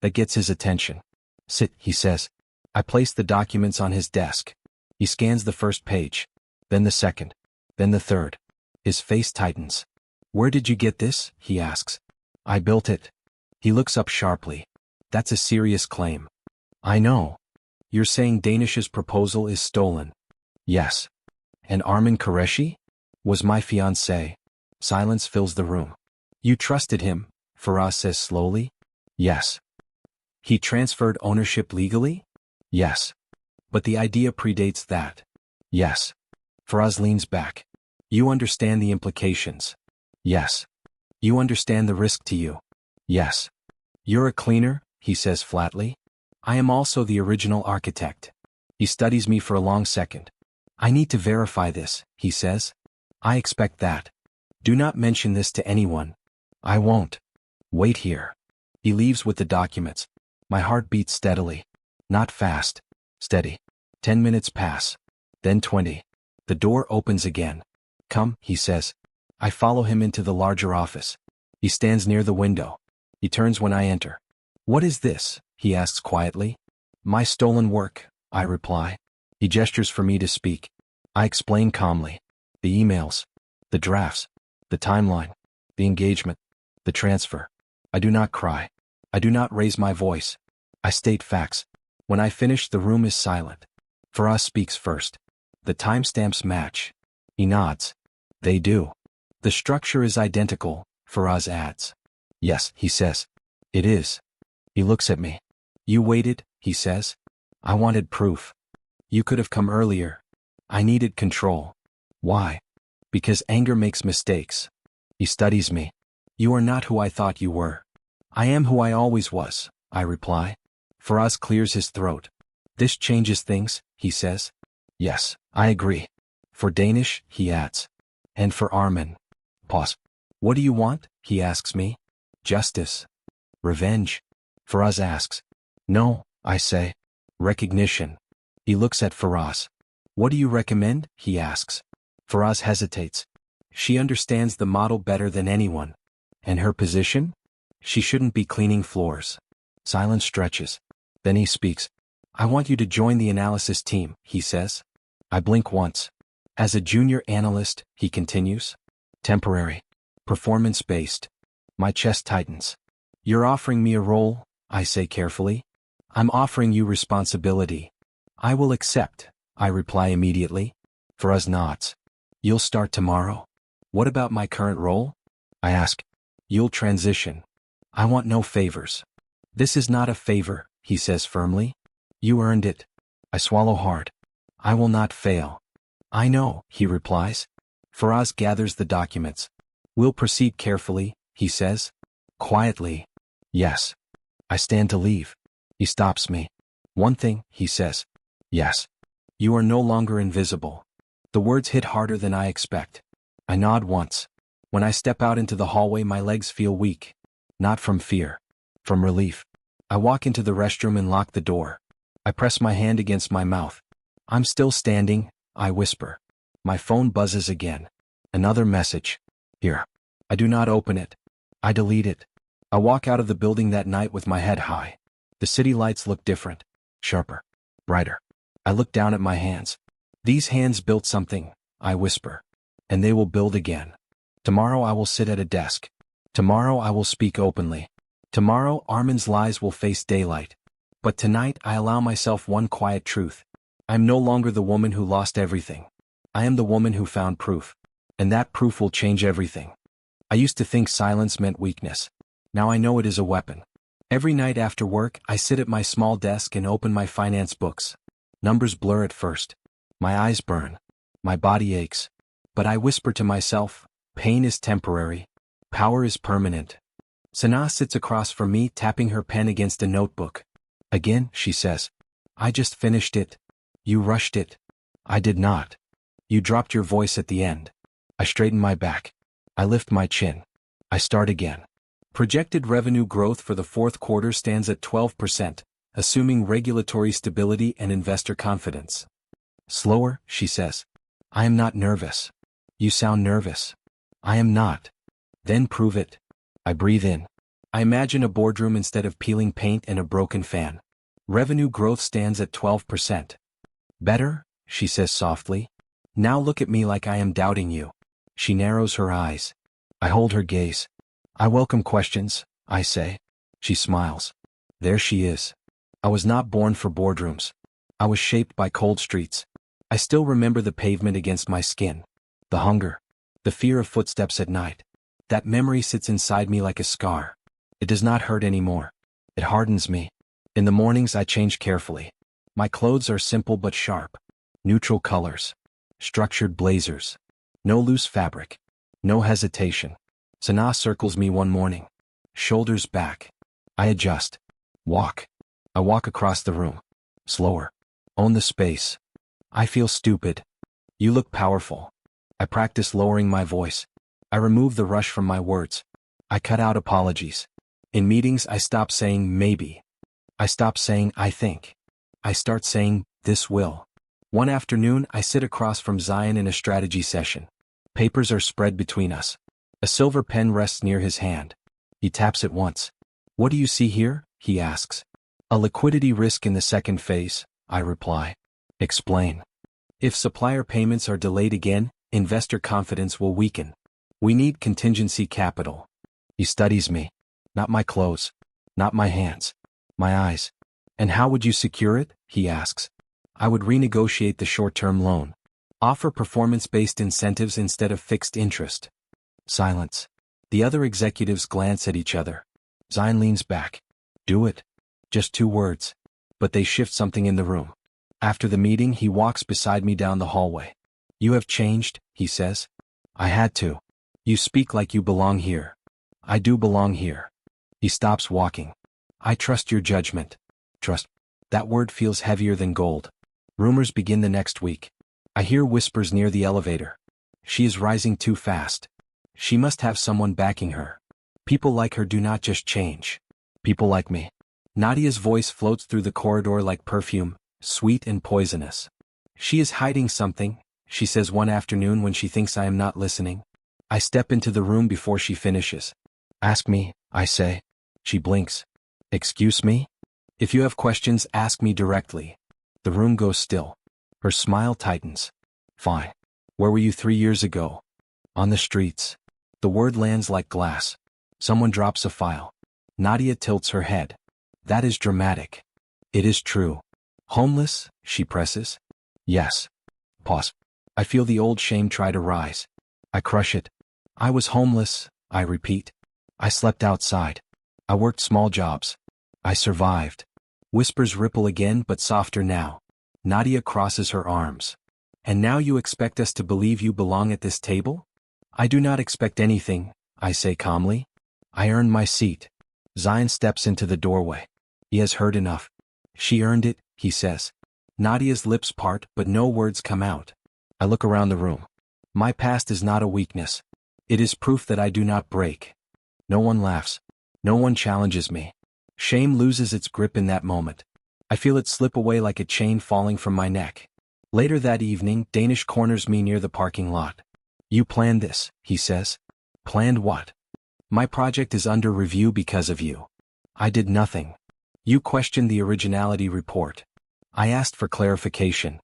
That gets his attention. Sit, he says. I place the documents on his desk. He scans the first page. Then the second. Then the third. His face tightens. Where did you get this? He asks. I built it. He looks up sharply. That's a serious claim. I know. You're saying Danish's proposal is stolen. Yes. And Armin Qureshi? Was my fiancé. Silence fills the room. You trusted him, Faraz says slowly. Yes. He transferred ownership legally? Yes. But the idea predates that. Yes. Faraz leans back. You understand the implications. Yes. You understand the risk to you. Yes. You're a cleaner, he says flatly. I am also the original architect. He studies me for a long second. I need to verify this, he says. I expect that. Do not mention this to anyone. I won't. Wait here. He leaves with the documents. My heart beats steadily. Not fast. Steady. 10 minutes pass. Then 20. The door opens again. Come, he says. I follow him into the larger office. He stands near the window. He turns when I enter. What is this? He asks quietly. My stolen work, I reply. He gestures for me to speak. I explain calmly. The emails. The drafts. The timeline. The engagement. The transfer. I do not cry. I do not raise my voice. I state facts. When I finish, the room is silent. Faraz speaks first. The timestamps match. He nods. They do. The structure is identical, Faraz adds. Yes, he says. It is. He looks at me. You waited, he says. I wanted proof. You could have come earlier. I needed control. Why? Because anger makes mistakes. He studies me. You are not who I thought you were. I am who I always was, I reply. Faraz clears his throat. This changes things, he says. Yes, I agree. For Danish, he adds. And for Armin. Pause. What do you want? He asks me. Justice. Revenge. Faraz asks. No, I say. Recognition. He looks at Faraz. What do you recommend? He asks. Faraz hesitates. She understands the model better than anyone. And her position? She shouldn't be cleaning floors. Silence stretches. Then he speaks. I want you to join the analysis team, he says. I blink once. As a junior analyst, he continues. Temporary. Performance-based. My chest tightens. You're offering me a role, I say carefully. I'm offering you responsibility. I will accept, I reply immediately. Faraz nods. You'll start tomorrow. What about my current role? I ask. You'll transition. I want no favors. This is not a favor, he says firmly. You earned it. I swallow hard. I will not fail. I know, he replies. Faraz gathers the documents. We'll proceed carefully, he says. Quietly. Yes. I stand to leave. He stops me. One thing, he says. Yes. You are no longer invisible. The words hit harder than I expect. I nod once. When I step out into the hallway, my legs feel weak. Not from fear. From relief. I walk into the restroom and lock the door. I press my hand against my mouth. I'm still standing, I whisper. My phone buzzes again. Another message. Here. I do not open it. I delete it. I walk out of the building that night with my head high. The city lights look different. Sharper. Brighter. I look down at my hands. These hands built something, I whisper. And they will build again. Tomorrow I will sit at a desk. Tomorrow I will speak openly. Tomorrow Armin's lies will face daylight. But tonight I allow myself one quiet truth. I am no longer the woman who lost everything. I am the woman who found proof. And that proof will change everything. I used to think silence meant weakness. Now I know it is a weapon. Every night after work, I sit at my small desk and open my finance books. Numbers blur at first. My eyes burn. My body aches. But I whisper to myself, pain is temporary. Power is permanent. Sanaa sits across from me, tapping her pen against a notebook. Again, she says. I just finished it. You rushed it. I did not. You dropped your voice at the end. I straighten my back. I lift my chin. I start again. Projected revenue growth for the fourth quarter stands at 12%, assuming regulatory stability and investor confidence. Slower, she says. I am not nervous. You sound nervous. I am not. Then prove it. I breathe in. I imagine a boardroom instead of peeling paint and a broken fan. Revenue growth stands at 12%. Better, she says softly. Now look at me like I am doubting you. She narrows her eyes. I hold her gaze. I welcome questions, I say. She smiles. There she is. I was not born for boardrooms. I was shaped by cold streets. I still remember the pavement against my skin. The hunger. The fear of footsteps at night. That memory sits inside me like a scar. It does not hurt anymore. It hardens me. In the mornings I change carefully. My clothes are simple but sharp. Neutral colors. Structured blazers. No loose fabric. No hesitation. Sanaa circles me one morning. Shoulders back. I adjust. Walk. I walk across the room. Slower. Own the space. I feel stupid. You look powerful. I practice lowering my voice. I remove the rush from my words. I cut out apologies. In meetings I stop saying maybe. I stop saying I think. I start saying this will. One afternoon I sit across from Zion in a strategy session. Papers are spread between us. A silver pen rests near his hand. He taps it once. What do you see here? He asks. A liquidity risk in the second phase, I reply. Explain. If supplier payments are delayed again, investor confidence will weaken. We need contingency capital. He studies me. Not my clothes. Not my hands. My eyes. And how would you secure it? He asks. I would renegotiate the short-term loan. Offer performance-based incentives instead of fixed interest. Silence. The other executives glance at each other. Zion leans back. Do it. Just 2 words. But they shift something in the room. After the meeting, he walks beside me down the hallway. You have changed, he says. I had to. You speak like you belong here. I do belong here. He stops walking. I trust your judgment. Trust. That word feels heavier than gold. Rumors begin the next week. I hear whispers near the elevator. She is rising too fast. She must have someone backing her. People like her do not just change. People like me. Nadia's voice floats through the corridor like perfume, sweet and poisonous. She is hiding something, she says one afternoon when she thinks I am not listening. I step into the room before she finishes. Ask me, I say. She blinks. Excuse me? If you have questions, ask me directly. The room goes still. Her smile tightens. Fine. Where were you 3 years ago? On the streets. The word lands like glass. Someone drops a file. Nadia tilts her head. That is dramatic. It is true. Homeless? She presses. Yes. Pause. I feel the old shame try to rise. I crush it. I was homeless, I repeat. I slept outside. I worked small jobs. I survived. Whispers ripple again, but softer now. Nadia crosses her arms. And now you expect us to believe you belong at this table? I do not expect anything, I say calmly. I earned my seat. Zion steps into the doorway. He has heard enough. She earned it, he says. Nadia's lips part, but no words come out. I look around the room. My past is not a weakness. It is proof that I do not break. No one laughs. No one challenges me. Shame loses its grip in that moment. I feel it slip away like a chain falling from my neck. Later that evening, Danish corners me near the parking lot. You planned this, he says. Planned what? My project is under review because of you. I did nothing. You questioned the originality report. I asked for clarification.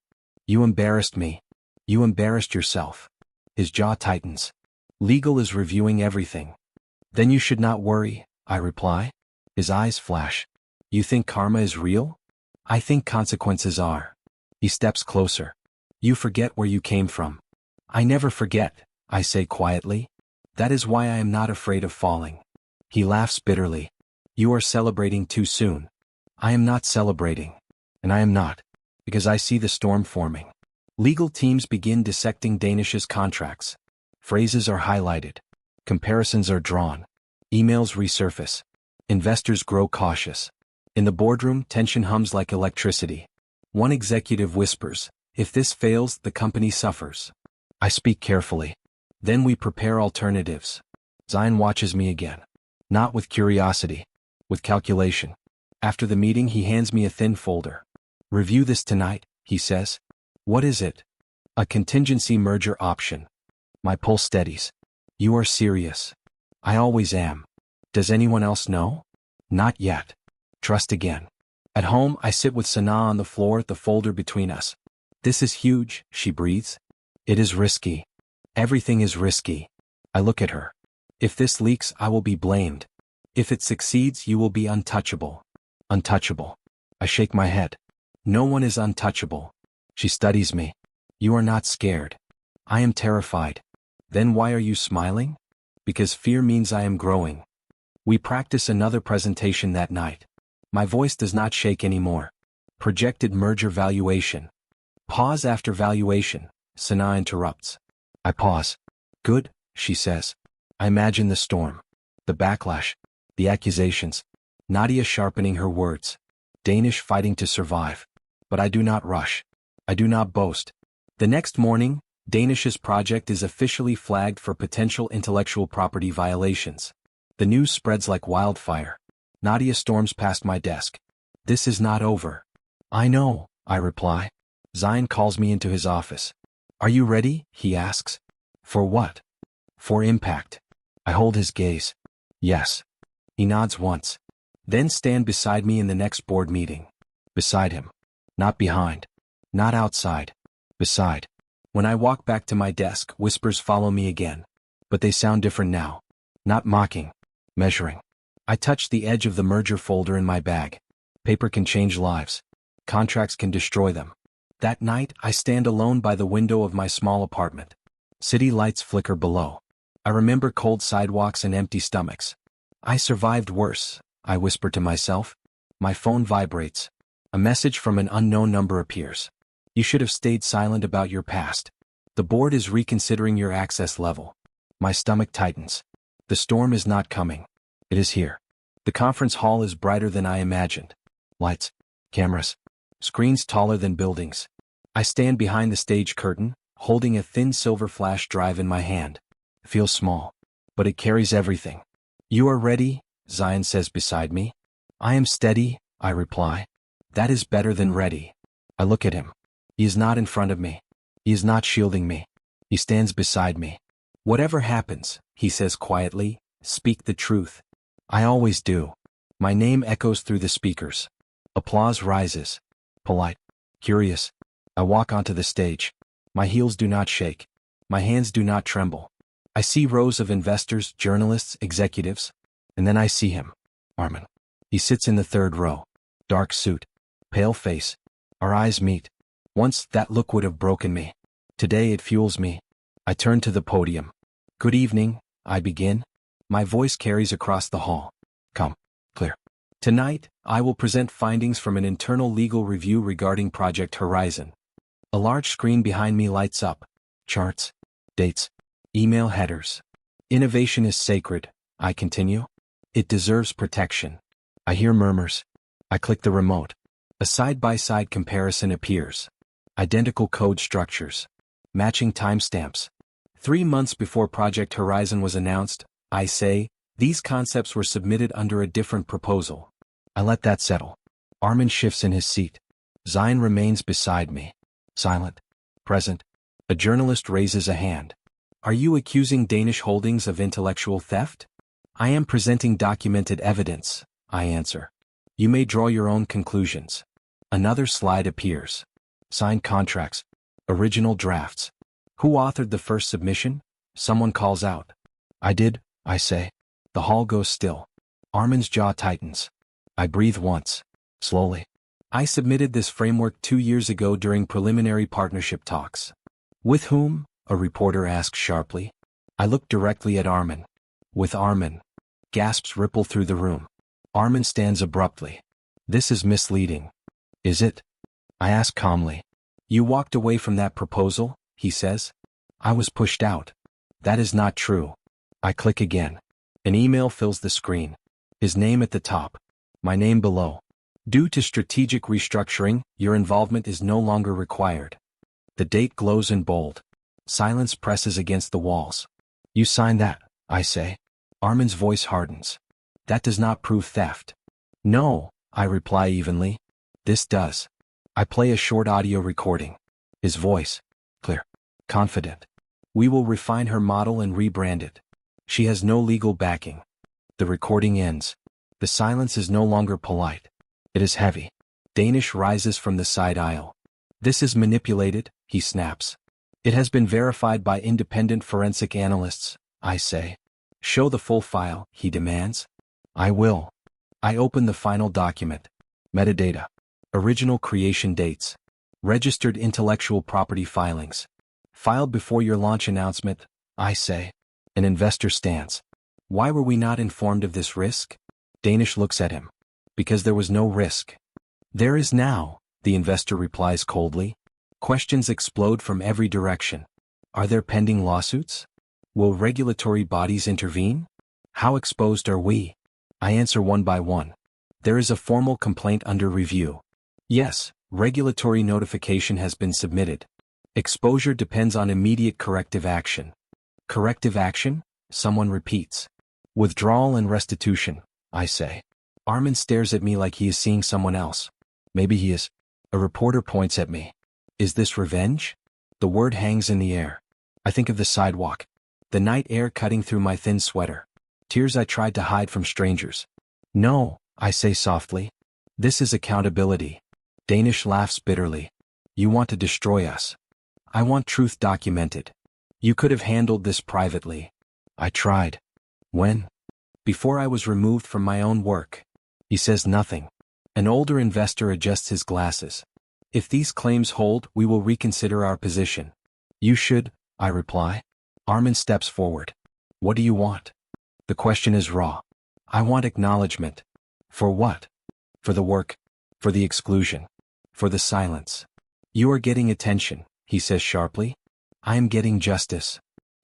You embarrassed me. You embarrassed yourself. His jaw tightens. Legal is reviewing everything. Then you should not worry, I reply. His eyes flash. You think karma is real? I think consequences are. He steps closer. You forget where you came from. I never forget, I say quietly. That is why I am not afraid of falling. He laughs bitterly. You are celebrating too soon. I am not celebrating. And I am not. Because I see the storm forming. Legal teams begin dissecting Danish's contracts. Phrases are highlighted. Comparisons are drawn. Emails resurface. Investors grow cautious. In the boardroom, tension hums like electricity. One executive whispers, if this fails, the company suffers. I speak carefully. Then we prepare alternatives. Zion watches me again. Not with curiosity. With calculation. After the meeting, he hands me a thin folder. Review this tonight, he says. What is it? A contingency merger option. My pulse steadies. You are serious. I always am. Does anyone else know? Not yet. Trust again. At home, I sit with Sana on the floor, the folder between us. This is huge, she breathes. It is risky. Everything is risky. I look at her. If this leaks, I will be blamed. If it succeeds, you will be untouchable. Untouchable. I shake my head. No one is untouchable. She studies me. You are not scared. I am terrified. Then why are you smiling? Because fear means I am growing. We practice another presentation that night. My voice does not shake anymore. Projected merger valuation. Pause after valuation, Sana interrupts. I pause. Good, she says. I imagine the storm. The backlash. The accusations. Nadia sharpening her words. Danish fighting to survive. But I do not rush. I do not boast. The next morning, Danish's project is officially flagged for potential intellectual property violations. The news spreads like wildfire. Nadia storms past my desk. This is not over. I know, I reply. Zion calls me into his office. Are you ready? He asks. For what? For impact. I hold his gaze. Yes. He nods once. Then stand beside me in the next board meeting. Beside him. Not behind. Not outside. Beside. When I walk back to my desk, whispers follow me again. But they sound different now. Not mocking. Measuring. I touch the edge of the merger folder in my bag. Paper can change lives. Contracts can destroy them. That night, I stand alone by the window of my small apartment. City lights flicker below. I remember cold sidewalks and empty stomachs. I survived worse, I whisper to myself. My phone vibrates. A message from an unknown number appears. You should have stayed silent about your past. The board is reconsidering your access level. My stomach tightens. The storm is not coming. It is here. The conference hall is brighter than I imagined. Lights, cameras, screens taller than buildings. I stand behind the stage curtain, holding a thin silver flash drive in my hand. It feels small, but it carries everything. You are ready, Zion says beside me. I am steady, I reply. That is better than ready. I look at him. He is not in front of me. He is not shielding me. He stands beside me. Whatever happens, he says quietly, speak the truth. I always do. My name echoes through the speakers. Applause rises. Polite. Curious. I walk onto the stage. My heels do not shake. My hands do not tremble. I see rows of investors, journalists, executives. And then I see him. Armin. He sits in the third row. Dark suit. Pale face. Our eyes meet. Once that look would have broken me. Today it fuels me. I turn to the podium. Good evening, I begin. My voice carries across the hall. Come. Clear. Tonight, I will present findings from an internal legal review regarding Project Horizon. A large screen behind me lights up. Charts. Dates. Email headers. Innovation is sacred, I continue. It deserves protection. I hear murmurs. I click the remote. A side-by-side comparison appears. Identical code structures. Matching timestamps. 3 months before Project Horizon was announced, I say, these concepts were submitted under a different proposal. I let that settle. Armin shifts in his seat. Zion remains beside me. Silent. Present. A journalist raises a hand. Are you accusing Danish Holdings of intellectual theft? I am presenting documented evidence, I answer. You may draw your own conclusions. Another slide appears. Signed contracts. Original drafts. Who authored the first submission? Someone calls out. I did, I say. The hall goes still. Armin's jaw tightens. I breathe once. Slowly. I submitted this framework 2 years ago during preliminary partnership talks. With whom? A reporter asks sharply. I look directly at Armin. With Armin. Gasps ripple through the room. Armin stands abruptly. This is misleading. Is it? I ask calmly. You walked away from that proposal, he says. I was pushed out. That is not true. I click again. An email fills the screen. His name at the top. My name below. Due to strategic restructuring, your involvement is no longer required. The date glows in bold. Silence presses against the walls. You signed that, I say. Armin's voice hardens. That does not prove theft. No, I reply evenly. This does. I play a short audio recording. His voice. Clear. Confident. We will refine her model and rebrand it. She has no legal backing. The recording ends. The silence is no longer polite. It is heavy. Danish rises from the side aisle. This is manipulated, he snaps. It has been verified by independent forensic analysts, I say. Show the full file, he demands. I will. I open the final document. Metadata. Original creation dates. Registered intellectual property filings. Filed before your launch announcement, I say. An investor stands. Why were we not informed of this risk? Danish looks at him. Because there was no risk. There is now, the investor replies coldly. Questions explode from every direction. Are there pending lawsuits? Will regulatory bodies intervene? How exposed are we? I answer one by one. There is a formal complaint under review. Yes, regulatory notification has been submitted. Exposure depends on immediate corrective action. Corrective action? Someone repeats. Withdrawal and restitution, I say. Armin stares at me like he is seeing someone else. Maybe he is. A reporter points at me. Is this revenge? The word hangs in the air. I think of the sidewalk. The night air cutting through my thin sweater. Tears I tried to hide from strangers. No, I say softly. This is accountability. Danish laughs bitterly. You want to destroy us. I want truth documented. You could have handled this privately. I tried. When? Before I was removed from my own work. He says nothing. An older investor adjusts his glasses. If these claims hold, we will reconsider our position. You should, I reply. Armin steps forward. What do you want? The question is raw. I want acknowledgement. For what? For the work. For the exclusion. For the silence. You are getting attention, he says sharply. I am getting justice.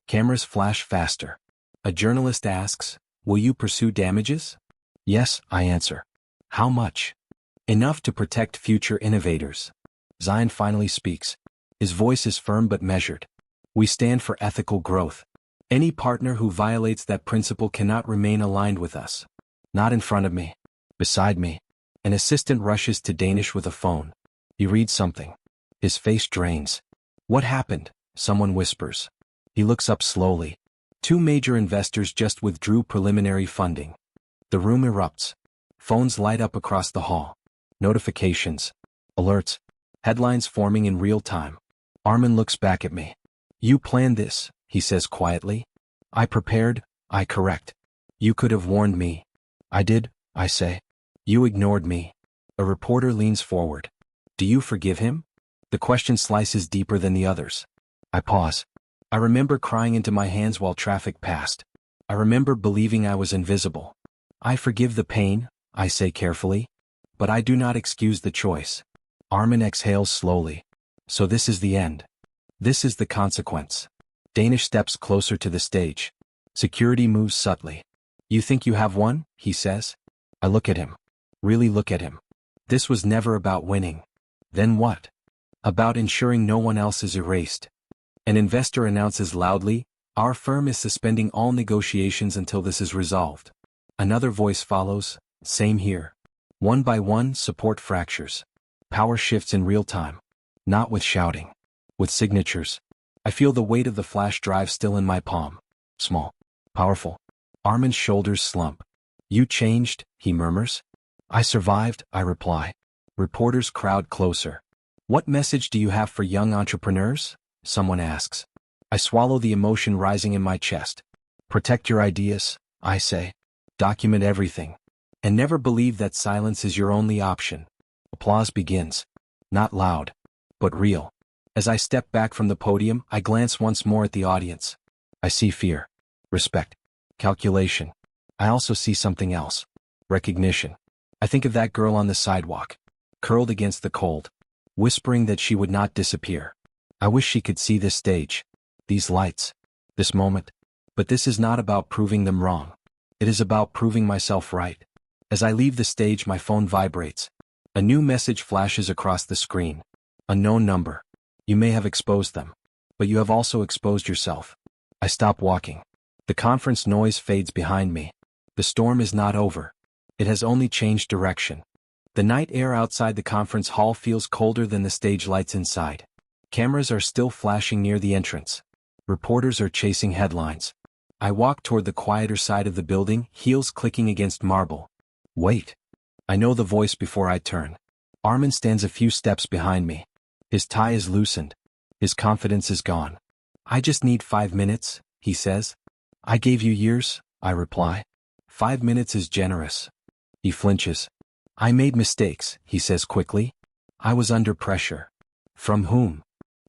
Cameras flash faster. A journalist asks, will you pursue damages? Yes, I answer. How much? Enough to protect future innovators. Zion finally speaks. His voice is firm but measured. We stand for ethical growth. Any partner who violates that principle cannot remain aligned with us. Not in front of me. Beside me. An assistant rushes to Danish with a phone. He reads something. His face drains. What happened? Someone whispers. He looks up slowly. Two major investors just withdrew preliminary funding. The room erupts. Phones light up across the hall. Notifications. Alerts. Headlines forming in real time. Armin looks back at me. You planned this, he says quietly. I prepared, I correct. You could have warned me. I did, I say. You ignored me. A reporter leans forward. Do you forgive him? The question slices deeper than the others. I pause. I remember crying into my hands while traffic passed. I remember believing I was invisible. I forgive the pain, I say carefully. But I do not excuse the choice. Armin exhales slowly. So this is the end. This is the consequence. Danish steps closer to the stage. Security moves subtly. You think you have won? He says. I look at him. Really look at him. This was never about winning. Then what? About ensuring no one else is erased. An investor announces loudly, our firm is suspending all negotiations until this is resolved. Another voice follows, same here. One by one, support fractures. Power shifts in real time. Not with shouting. With signatures. I feel the weight of the flash drive still in my palm. Small. Powerful. Armin's shoulders slump. You changed, he murmurs. I survived, I reply. Reporters crowd closer. What message do you have for young entrepreneurs? Someone asks. I swallow the emotion rising in my chest. Protect your ideas, I say. Document everything. And never believe that silence is your only option. Applause begins. Not loud, but real. As I step back from the podium, I glance once more at the audience. I see fear, respect, calculation. I also see something else. Recognition. I think of that girl on the sidewalk, curled against the cold, whispering that she would not disappear. I wish she could see this stage, these lights, this moment. But this is not about proving them wrong. It is about proving myself right. As I leave the stage, my phone vibrates. A new message flashes across the screen. Unknown number. You may have exposed them, but you have also exposed yourself. I stop walking. The conference noise fades behind me. The storm is not over. It has only changed direction. The night air outside the conference hall feels colder than the stage lights inside. Cameras are still flashing near the entrance. Reporters are chasing headlines. I walk toward the quieter side of the building, heels clicking against marble. Wait. I know the voice before I turn. Armin stands a few steps behind me. His tie is loosened. His confidence is gone. I just need 5 minutes, he says. I gave you years, I reply. 5 minutes is generous. He flinches. I made mistakes, he says quickly. I was under pressure. From whom?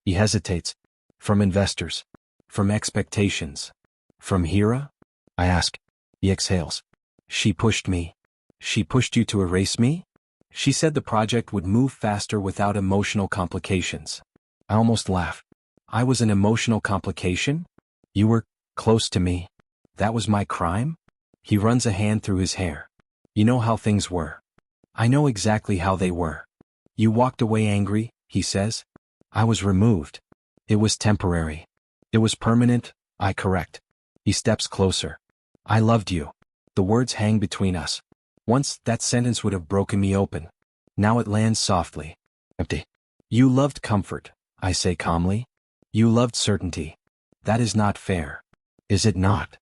He hesitates. From investors. From expectations. From Hira? I ask. He exhales. She pushed me. She pushed you to erase me? She said the project would move faster without emotional complications. I almost laugh. I was an emotional complication? You were close to me. That was my crime? He runs a hand through his hair. You know how things were. I know exactly how they were. You walked away angry, he says. I was removed. It was temporary. It was permanent, I correct. He steps closer. I loved you. The words hang between us. Once, that sentence would have broken me open. Now it lands softly. Empty. You loved comfort, I say calmly. You loved certainty. That is not fair. Is it not?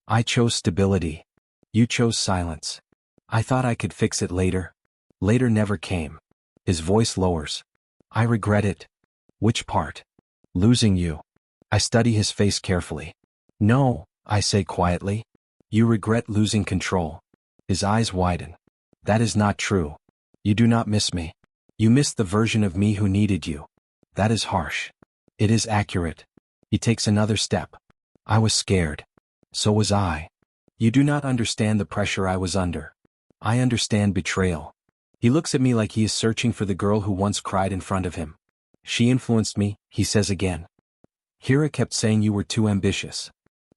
I chose stability. You chose silence. I thought I could fix it later. Later never came. His voice lowers. I regret it. Which part? Losing you. I study his face carefully. No, I say quietly. You regret losing control. His eyes widen. That is not true. You do not miss me. You miss the version of me who needed you. That is harsh. It is accurate. He takes another step. I was scared. So was I. You do not understand the pressure I was under. I understand betrayal. He looks at me like he is searching for the girl who once cried in front of him. She influenced me, he says again. Hira kept saying you were too ambitious.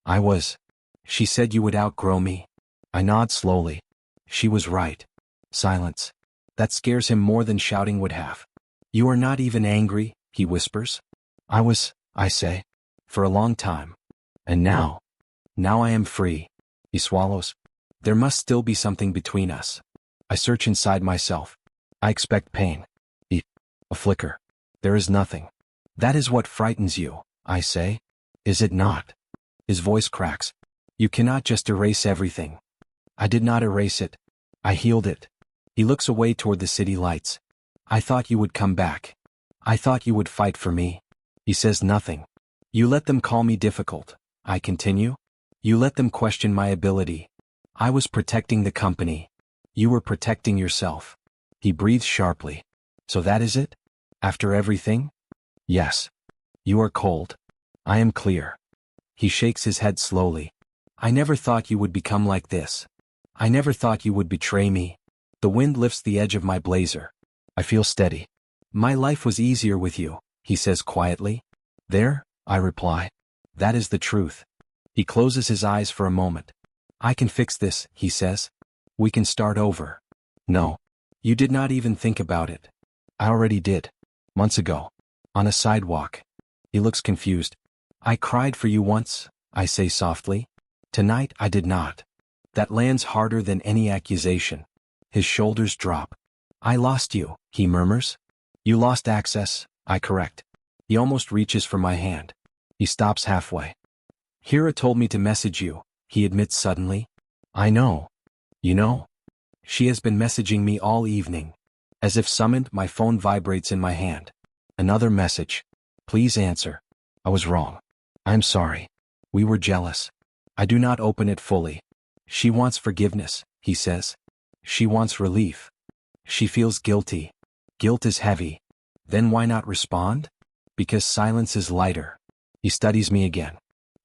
I was. She said you would outgrow me. I nod slowly. She was right. Silence. That scares him more than shouting would have. You are not even angry, he whispers. I was, I say. For a long time. And now. Now I am free. He swallows. There must still be something between us. I search inside myself. I expect pain. A flicker. There is nothing. That is what frightens you, I say. Is it not? His voice cracks. You cannot just erase everything. I did not erase it. I healed it. He looks away toward the city lights. I thought you would come back. I thought you would fight for me. He says nothing. You let them call me difficult. I continue. You let them question my ability. I was protecting the company. You were protecting yourself. He breathes sharply. So that is it? After everything? Yes. You are cold. I am clear. He shakes his head slowly. I never thought you would become like this. I never thought you would betray me. The wind lifts the edge of my blazer. I feel steady. My life was easier with you, he says quietly. There, I reply. That is the truth. He closes his eyes for a moment. I can fix this, he says. We can start over. No. You did not even think about it. I already did. Months ago. On a sidewalk. He looks confused. I cried for you once, I say softly. Tonight I did not. That lands harder than any accusation. His shoulders drop. I lost you, he murmurs. You lost access, I correct. He almost reaches for my hand. He stops halfway. Hira told me to message you, he admits suddenly. I know. You know? She has been messaging me all evening. As if summoned, my phone vibrates in my hand. Another message. Please answer. I was wrong. I'm sorry. We were jealous. I do not open it fully. She wants forgiveness, he says. She wants relief. She feels guilty. Guilt is heavy. Then why not respond? Because silence is lighter. He studies me again.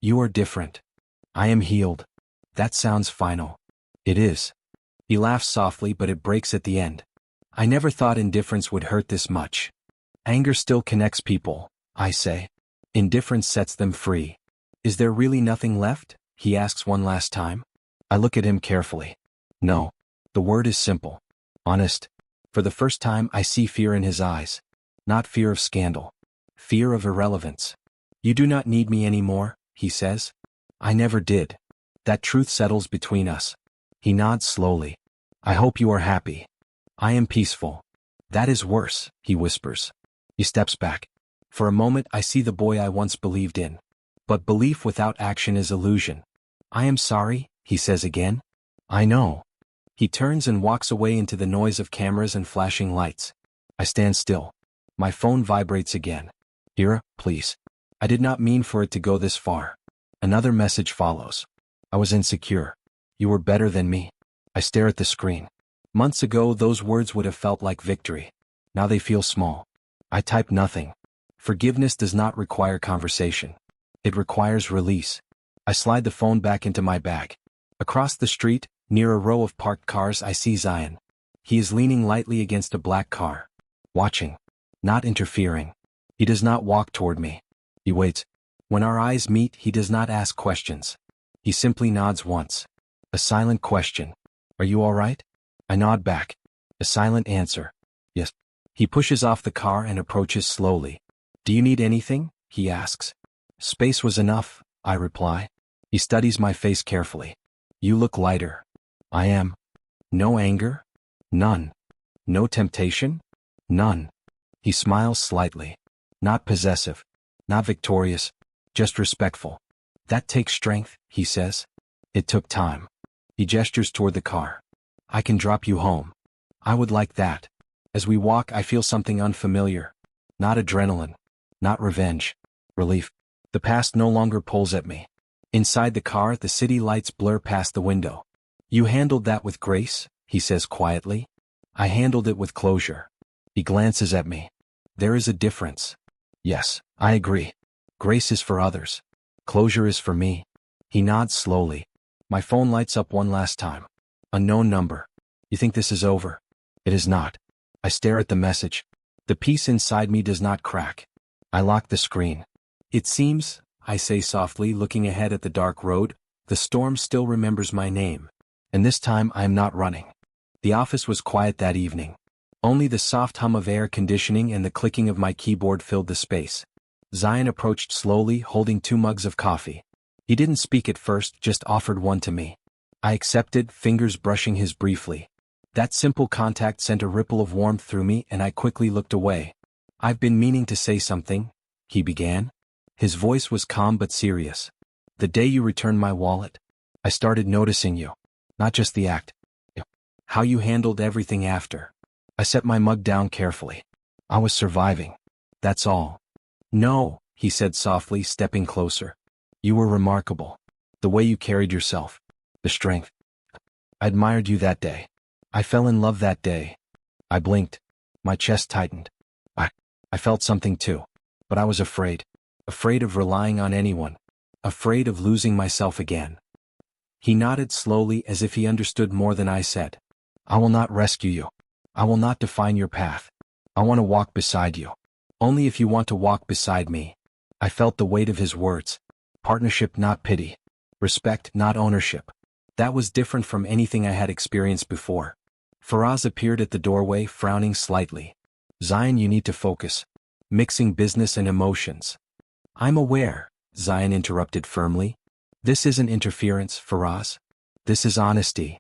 You are different. I am healed. That sounds final. It is. He laughs softly, but it breaks at the end. I never thought indifference would hurt this much. Anger still connects people, I say. Indifference sets them free. Is there really nothing left? He asks one last time. I look at him carefully. No. The word is simple. Honest. For the first time I see fear in his eyes. Not fear of scandal. Fear of irrelevance. You do not need me anymore, he says. I never did. That truth settles between us. He nods slowly. I hope you are happy. I am peaceful. That is worse, he whispers. He steps back. For a moment I see the boy I once believed in. But belief without action is illusion. I am sorry, he says again. I know. He turns and walks away into the noise of cameras and flashing lights. I stand still. My phone vibrates again. Hira, please. I did not mean for it to go this far. Another message follows. I was insecure. You were better than me. I stare at the screen. Months ago those words would have felt like victory. Now they feel small. I type nothing. Forgiveness does not require conversation. It requires release. I slide the phone back into my bag. Across the street, near a row of parked cars, I see Zion. He is leaning lightly against a black car. Watching. Not interfering. He does not walk toward me. He waits. When our eyes meet, he does not ask questions. He simply nods once. A silent question. Are you all right? I nod back. A silent answer. Yes. He pushes off the car and approaches slowly. Do you need anything? He asks. Space was enough, I reply. He studies my face carefully. You look lighter. I am. No anger? None. No temptation? None. He smiles slightly. Not possessive. Not victorious. Just respectful. That takes strength, he says. It took time. He gestures toward the car. I can drop you home. I would like that. As we walk, I feel something unfamiliar. Not adrenaline. Not revenge. Relief. The past no longer pulls at me. Inside the car, the city lights blur past the window. You handled that with grace, he says quietly. I handled it with closure. He glances at me. There is a difference. Yes, I agree. Grace is for others. Closure is for me. He nods slowly. My phone lights up one last time. Unknown number. You think this is over? It is not. I stare at the message. The peace inside me does not crack. I lock the screen. It seems, I say softly, looking ahead at the dark road, the storm still remembers my name. And this time I am not running. The office was quiet that evening. Only the soft hum of air conditioning and the clicking of my keyboard filled the space. Zion approached slowly, holding 2 mugs of coffee. He didn't speak at first, just offered one to me. I accepted, fingers brushing his briefly. That simple contact sent a ripple of warmth through me, and I quickly looked away. I've been meaning to say something, he began. His voice was calm but serious. The day you returned my wallet, I started noticing you. Not just the act. How you handled everything after. I set my mug down carefully. I was surviving. That's all. No, he said softly, stepping closer. You were remarkable. The way you carried yourself. The strength. I admired you that day. I fell in love that day. I blinked. My chest tightened. I felt something too. But I was afraid. Afraid of relying on anyone. Afraid of losing myself again. He nodded slowly as if he understood more than I said. I will not rescue you. I will not define your path. I want to walk beside you. Only if you want to walk beside me. I felt the weight of his words. Partnership, not pity. Respect, not ownership. That was different from anything I had experienced before. Faraz appeared at the doorway, frowning slightly. Zion, you need to focus. Mixing business and emotions. I'm aware, Zion interrupted firmly. This isn't interference, Faraz. This is honesty.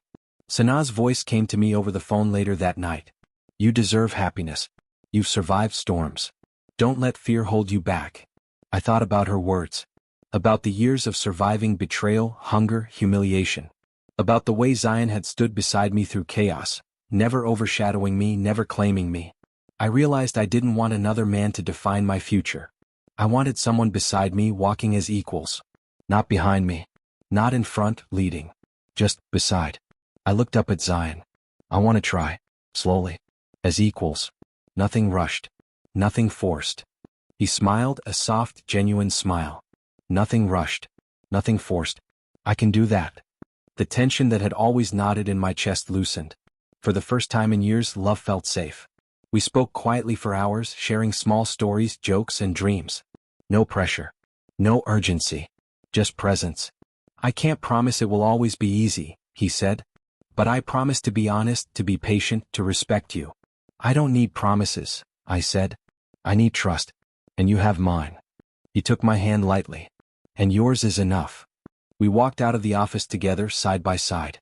Sanaa's voice came to me over the phone later that night. You deserve happiness. You've survived storms. Don't let fear hold you back. I thought about her words. About the years of surviving betrayal, hunger, humiliation. About the way Zion had stood beside me through chaos, never overshadowing me, never claiming me. I realized I didn't want another man to define my future. I wanted someone beside me, walking as equals. Not behind me. Not in front, leading. Just beside. I looked up at Zion. I want to try. Slowly. As equals. Nothing rushed. Nothing forced. He smiled, a soft, genuine smile. Nothing rushed. Nothing forced. I can do that. The tension that had always knotted in my chest loosened. For the first time in years, love felt safe. We spoke quietly for hours, sharing small stories, jokes, and dreams. No pressure. No urgency. Just presence. I can't promise it will always be easy, he said. But I promise to be honest, to be patient, to respect you. I don't need promises, I said. I need trust. And you have mine. He took my hand lightly. And yours is enough. We walked out of the office together, side by side.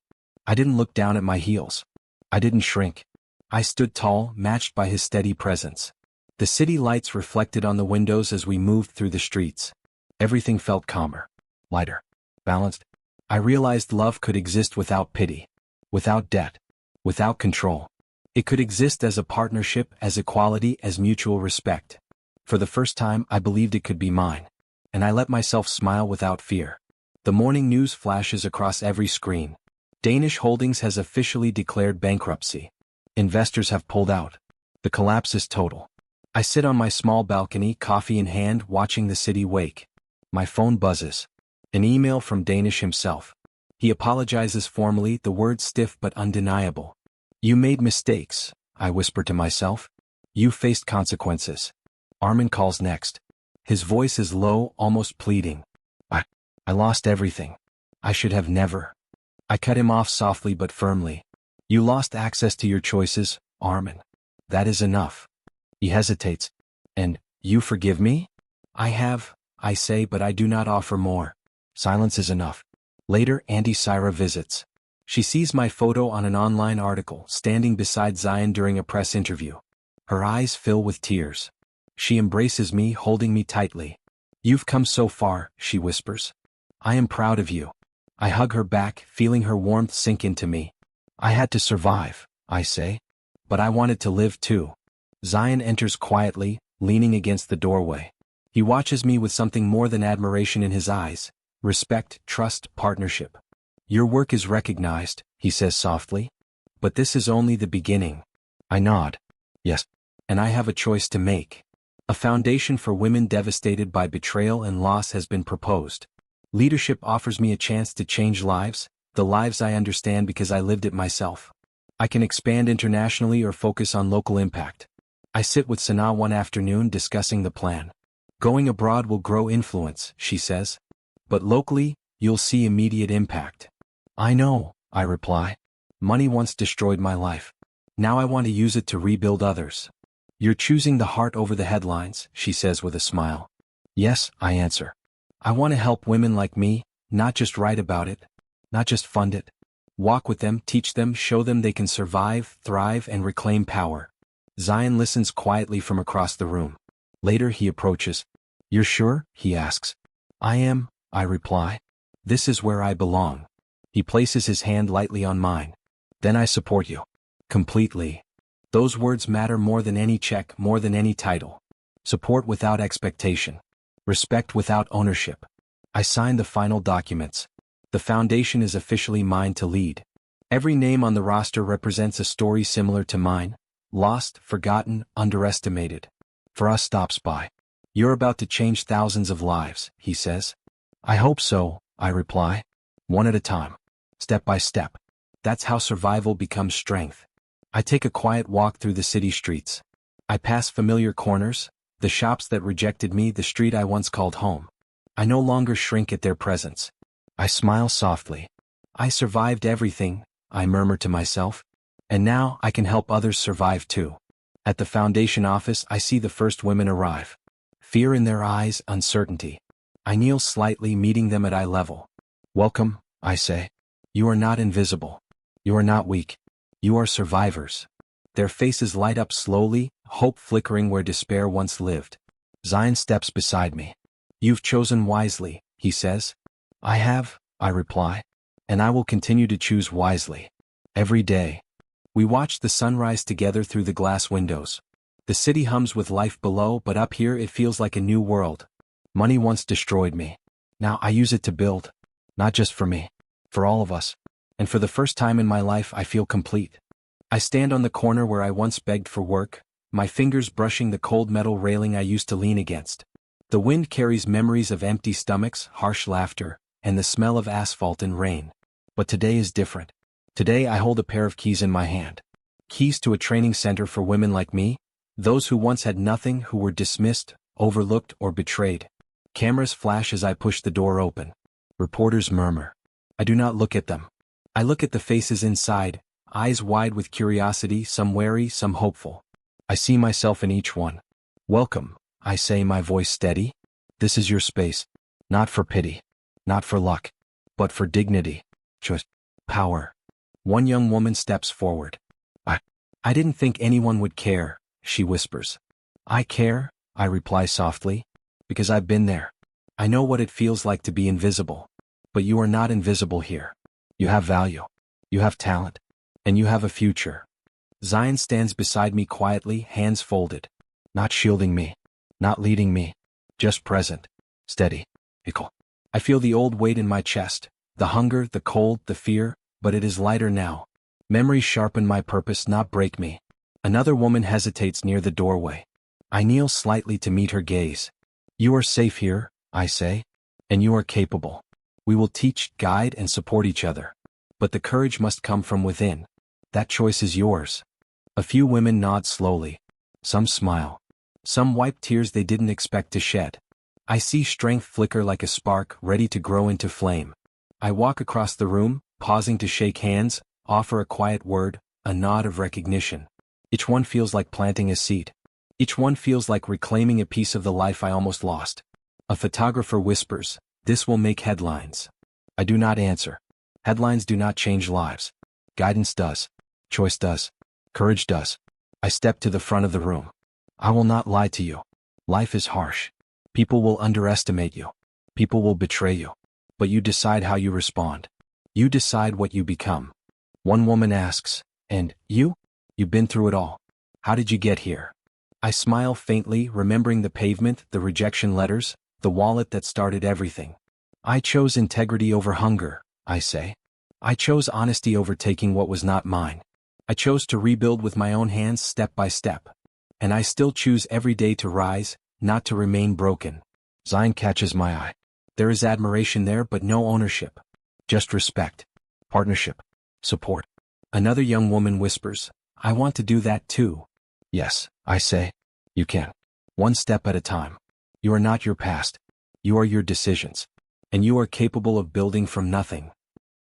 I didn't look down at my heels. I didn't shrink. I stood tall, matched by his steady presence. The city lights reflected on the windows as we moved through the streets. Everything felt calmer, lighter, balanced. I realized love could exist without pity, without debt, without control. It could exist as a partnership, as equality, as mutual respect. For the first time, I believed it could be mine. And I let myself smile without fear. The morning news flashes across every screen. Danish Holdings has officially declared bankruptcy. Investors have pulled out. The collapse is total. I sit on my small balcony, coffee in hand, watching the city wake. My phone buzzes. An email from Danish himself. He apologizes formally, the words stiff but undeniable. You made mistakes, I whisper to myself. You faced consequences. Armin calls next. His voice is low, almost pleading. I lost everything. I should have never. I cut him off softly but firmly. You lost access to your choices, Armin. That is enough. He hesitates. And, you forgive me? I have, I say, but I do not offer more. Silence is enough. Later, Auntie Syra visits. She sees my photo on an online article, standing beside Zion during a press interview. Her eyes fill with tears. She embraces me, holding me tightly. You've come so far, she whispers. I am proud of you. I hug her back, feeling her warmth sink into me. I had to survive, I say. But I wanted to live too. Zion enters quietly, leaning against the doorway. He watches me with something more than admiration in his eyes. Respect, trust, partnership. Your work is recognized, he says softly. But this is only the beginning. I nod. Yes. And I have a choice to make. A foundation for women devastated by betrayal and loss has been proposed. Leadership offers me a chance to change lives, the lives I understand because I lived it myself. I can expand internationally or focus on local impact. I sit with Sanaa one afternoon discussing the plan. Going abroad will grow influence, she says. But locally, you'll see immediate impact. I know, I reply. Money once destroyed my life. Now I want to use it to rebuild others. You're choosing the heart over the headlines, she says with a smile. Yes, I answer. I want to help women like me, not just write about it, not just fund it. Walk with them, teach them, show them they can survive, thrive, and reclaim power. Zion listens quietly from across the room. Later he approaches. You're sure? He asks. I am, I reply. This is where I belong. He places his hand lightly on mine. Then I support you. Completely. Those words matter more than any check, more than any title. Support without expectation. Respect without ownership. I sign the final documents. The foundation is officially mine to lead. Every name on the roster represents a story similar to mine. Lost, forgotten, underestimated. For us stops by. You're about to change thousands of lives, he says. I hope so, I reply. One at a time. Step by step. That's how survival becomes strength. I take a quiet walk through the city streets. I pass familiar corners, the shops that rejected me, the street I once called home. I no longer shrink at their presence. I smile softly. I survived everything, I murmur to myself. And now I can help others survive too. At the foundation office, I see the first women arrive. Fear in their eyes, uncertainty. I kneel slightly, meeting them at eye level. Welcome, I say. You are not invisible. You are not weak. You are survivors. Their faces light up slowly, hope flickering where despair once lived. Zion steps beside me. You've chosen wisely, he says. I have, I reply. And I will continue to choose wisely. Every day. We watch the sunrise together through the glass windows. The city hums with life below, but up here it feels like a new world. Money once destroyed me. Now I use it to build. Not just for me. For all of us. And for the first time in my life I feel complete. I stand on the corner where I once begged for work, my fingers brushing the cold metal railing I used to lean against. The wind carries memories of empty stomachs, harsh laughter, and the smell of asphalt and rain. But today is different. Today I hold a pair of keys in my hand. Keys to a training center for women like me, those who once had nothing, who were dismissed, overlooked, or betrayed. Cameras flash as I push the door open. Reporters murmur. I do not look at them. I look at the faces inside, eyes wide with curiosity, some wary, some hopeful. I see myself in each one. Welcome, I say, my voice steady. This is your space. Not for pity. Not for luck. But for dignity. Just power. One young woman steps forward. I didn't think anyone would care, she whispers. I care, I reply softly. Because I've been there. I know what it feels like to be invisible. But you are not invisible here. You have value. You have talent. And you have a future. Zion stands beside me quietly, hands folded. Not shielding me. Not leading me. Just present. Steady. Equal. I feel the old weight in my chest. The hunger, the cold, the fear, but it is lighter now. Memories sharpen my purpose, not break me. Another woman hesitates near the doorway. I kneel slightly to meet her gaze. You are safe here, I say. And you are capable. We will teach, guide, and support each other. But the courage must come from within. That choice is yours. A few women nod slowly. Some smile. Some wipe tears they didn't expect to shed. I see strength flicker like a spark, ready to grow into flame. I walk across the room, pausing to shake hands, offer a quiet word, a nod of recognition. Each one feels like planting a seed. Each one feels like reclaiming a piece of the life I almost lost. A photographer whispers, "This will make headlines." I do not answer. Headlines do not change lives. Guidance does. Choice does. Courage does. I step to the front of the room. I will not lie to you. Life is harsh. People will underestimate you. People will betray you. But you decide how you respond. You decide what you become. One woman asks, "And you? You've been through it all. How did you get here?" I smile faintly, remembering the pavement, the rejection letters, the wallet that started everything. I chose integrity over hunger, I say. I chose honesty over taking what was not mine. I chose to rebuild with my own hands step by step. And I still choose every day to rise, not to remain broken. Zion catches my eye. There is admiration there, but no ownership. Just respect. Partnership. Support. Another young woman whispers, "I want to do that too." Yes, I say. You can. One step at a time. You are not your past. You are your decisions. And you are capable of building from nothing.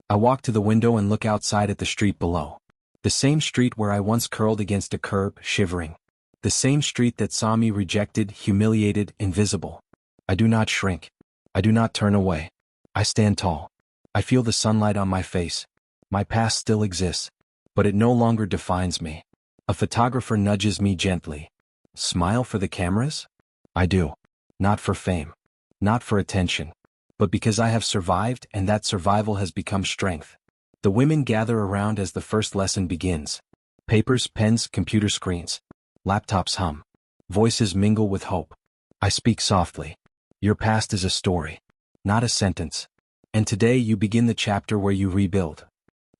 I walk to the window and look outside at the street below. The same street where I once curled against a curb, shivering. The same street that saw me rejected, humiliated, invisible. I do not shrink. I do not turn away. I stand tall. I feel the sunlight on my face. My past still exists, but it no longer defines me. A photographer nudges me gently. Smile for the cameras? I do. Not for fame. Not for attention. but because I have survived and that survival has become strength. The women gather around as the first lesson begins. Papers, pens, computer screens. Laptops hum. Voices mingle with hope. I speak softly. Your past is a story, not a sentence. And today you begin the chapter where you rebuild.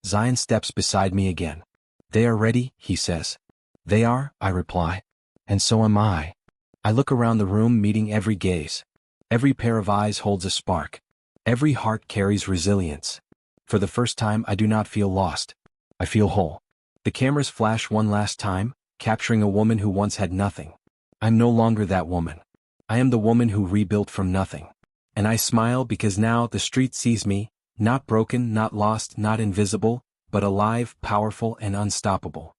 Zion steps beside me again. They are ready, he says. They are, I reply. And so am I. I look around the room, meeting every gaze. Every pair of eyes holds a spark. Every heart carries resilience. For the first time, I do not feel lost. I feel whole. The cameras flash one last time, capturing a woman who once had nothing. I'm no longer that woman. I am the woman who rebuilt from nothing. And I smile because now the street sees me, not broken, not lost, not invisible, but alive, powerful, and unstoppable.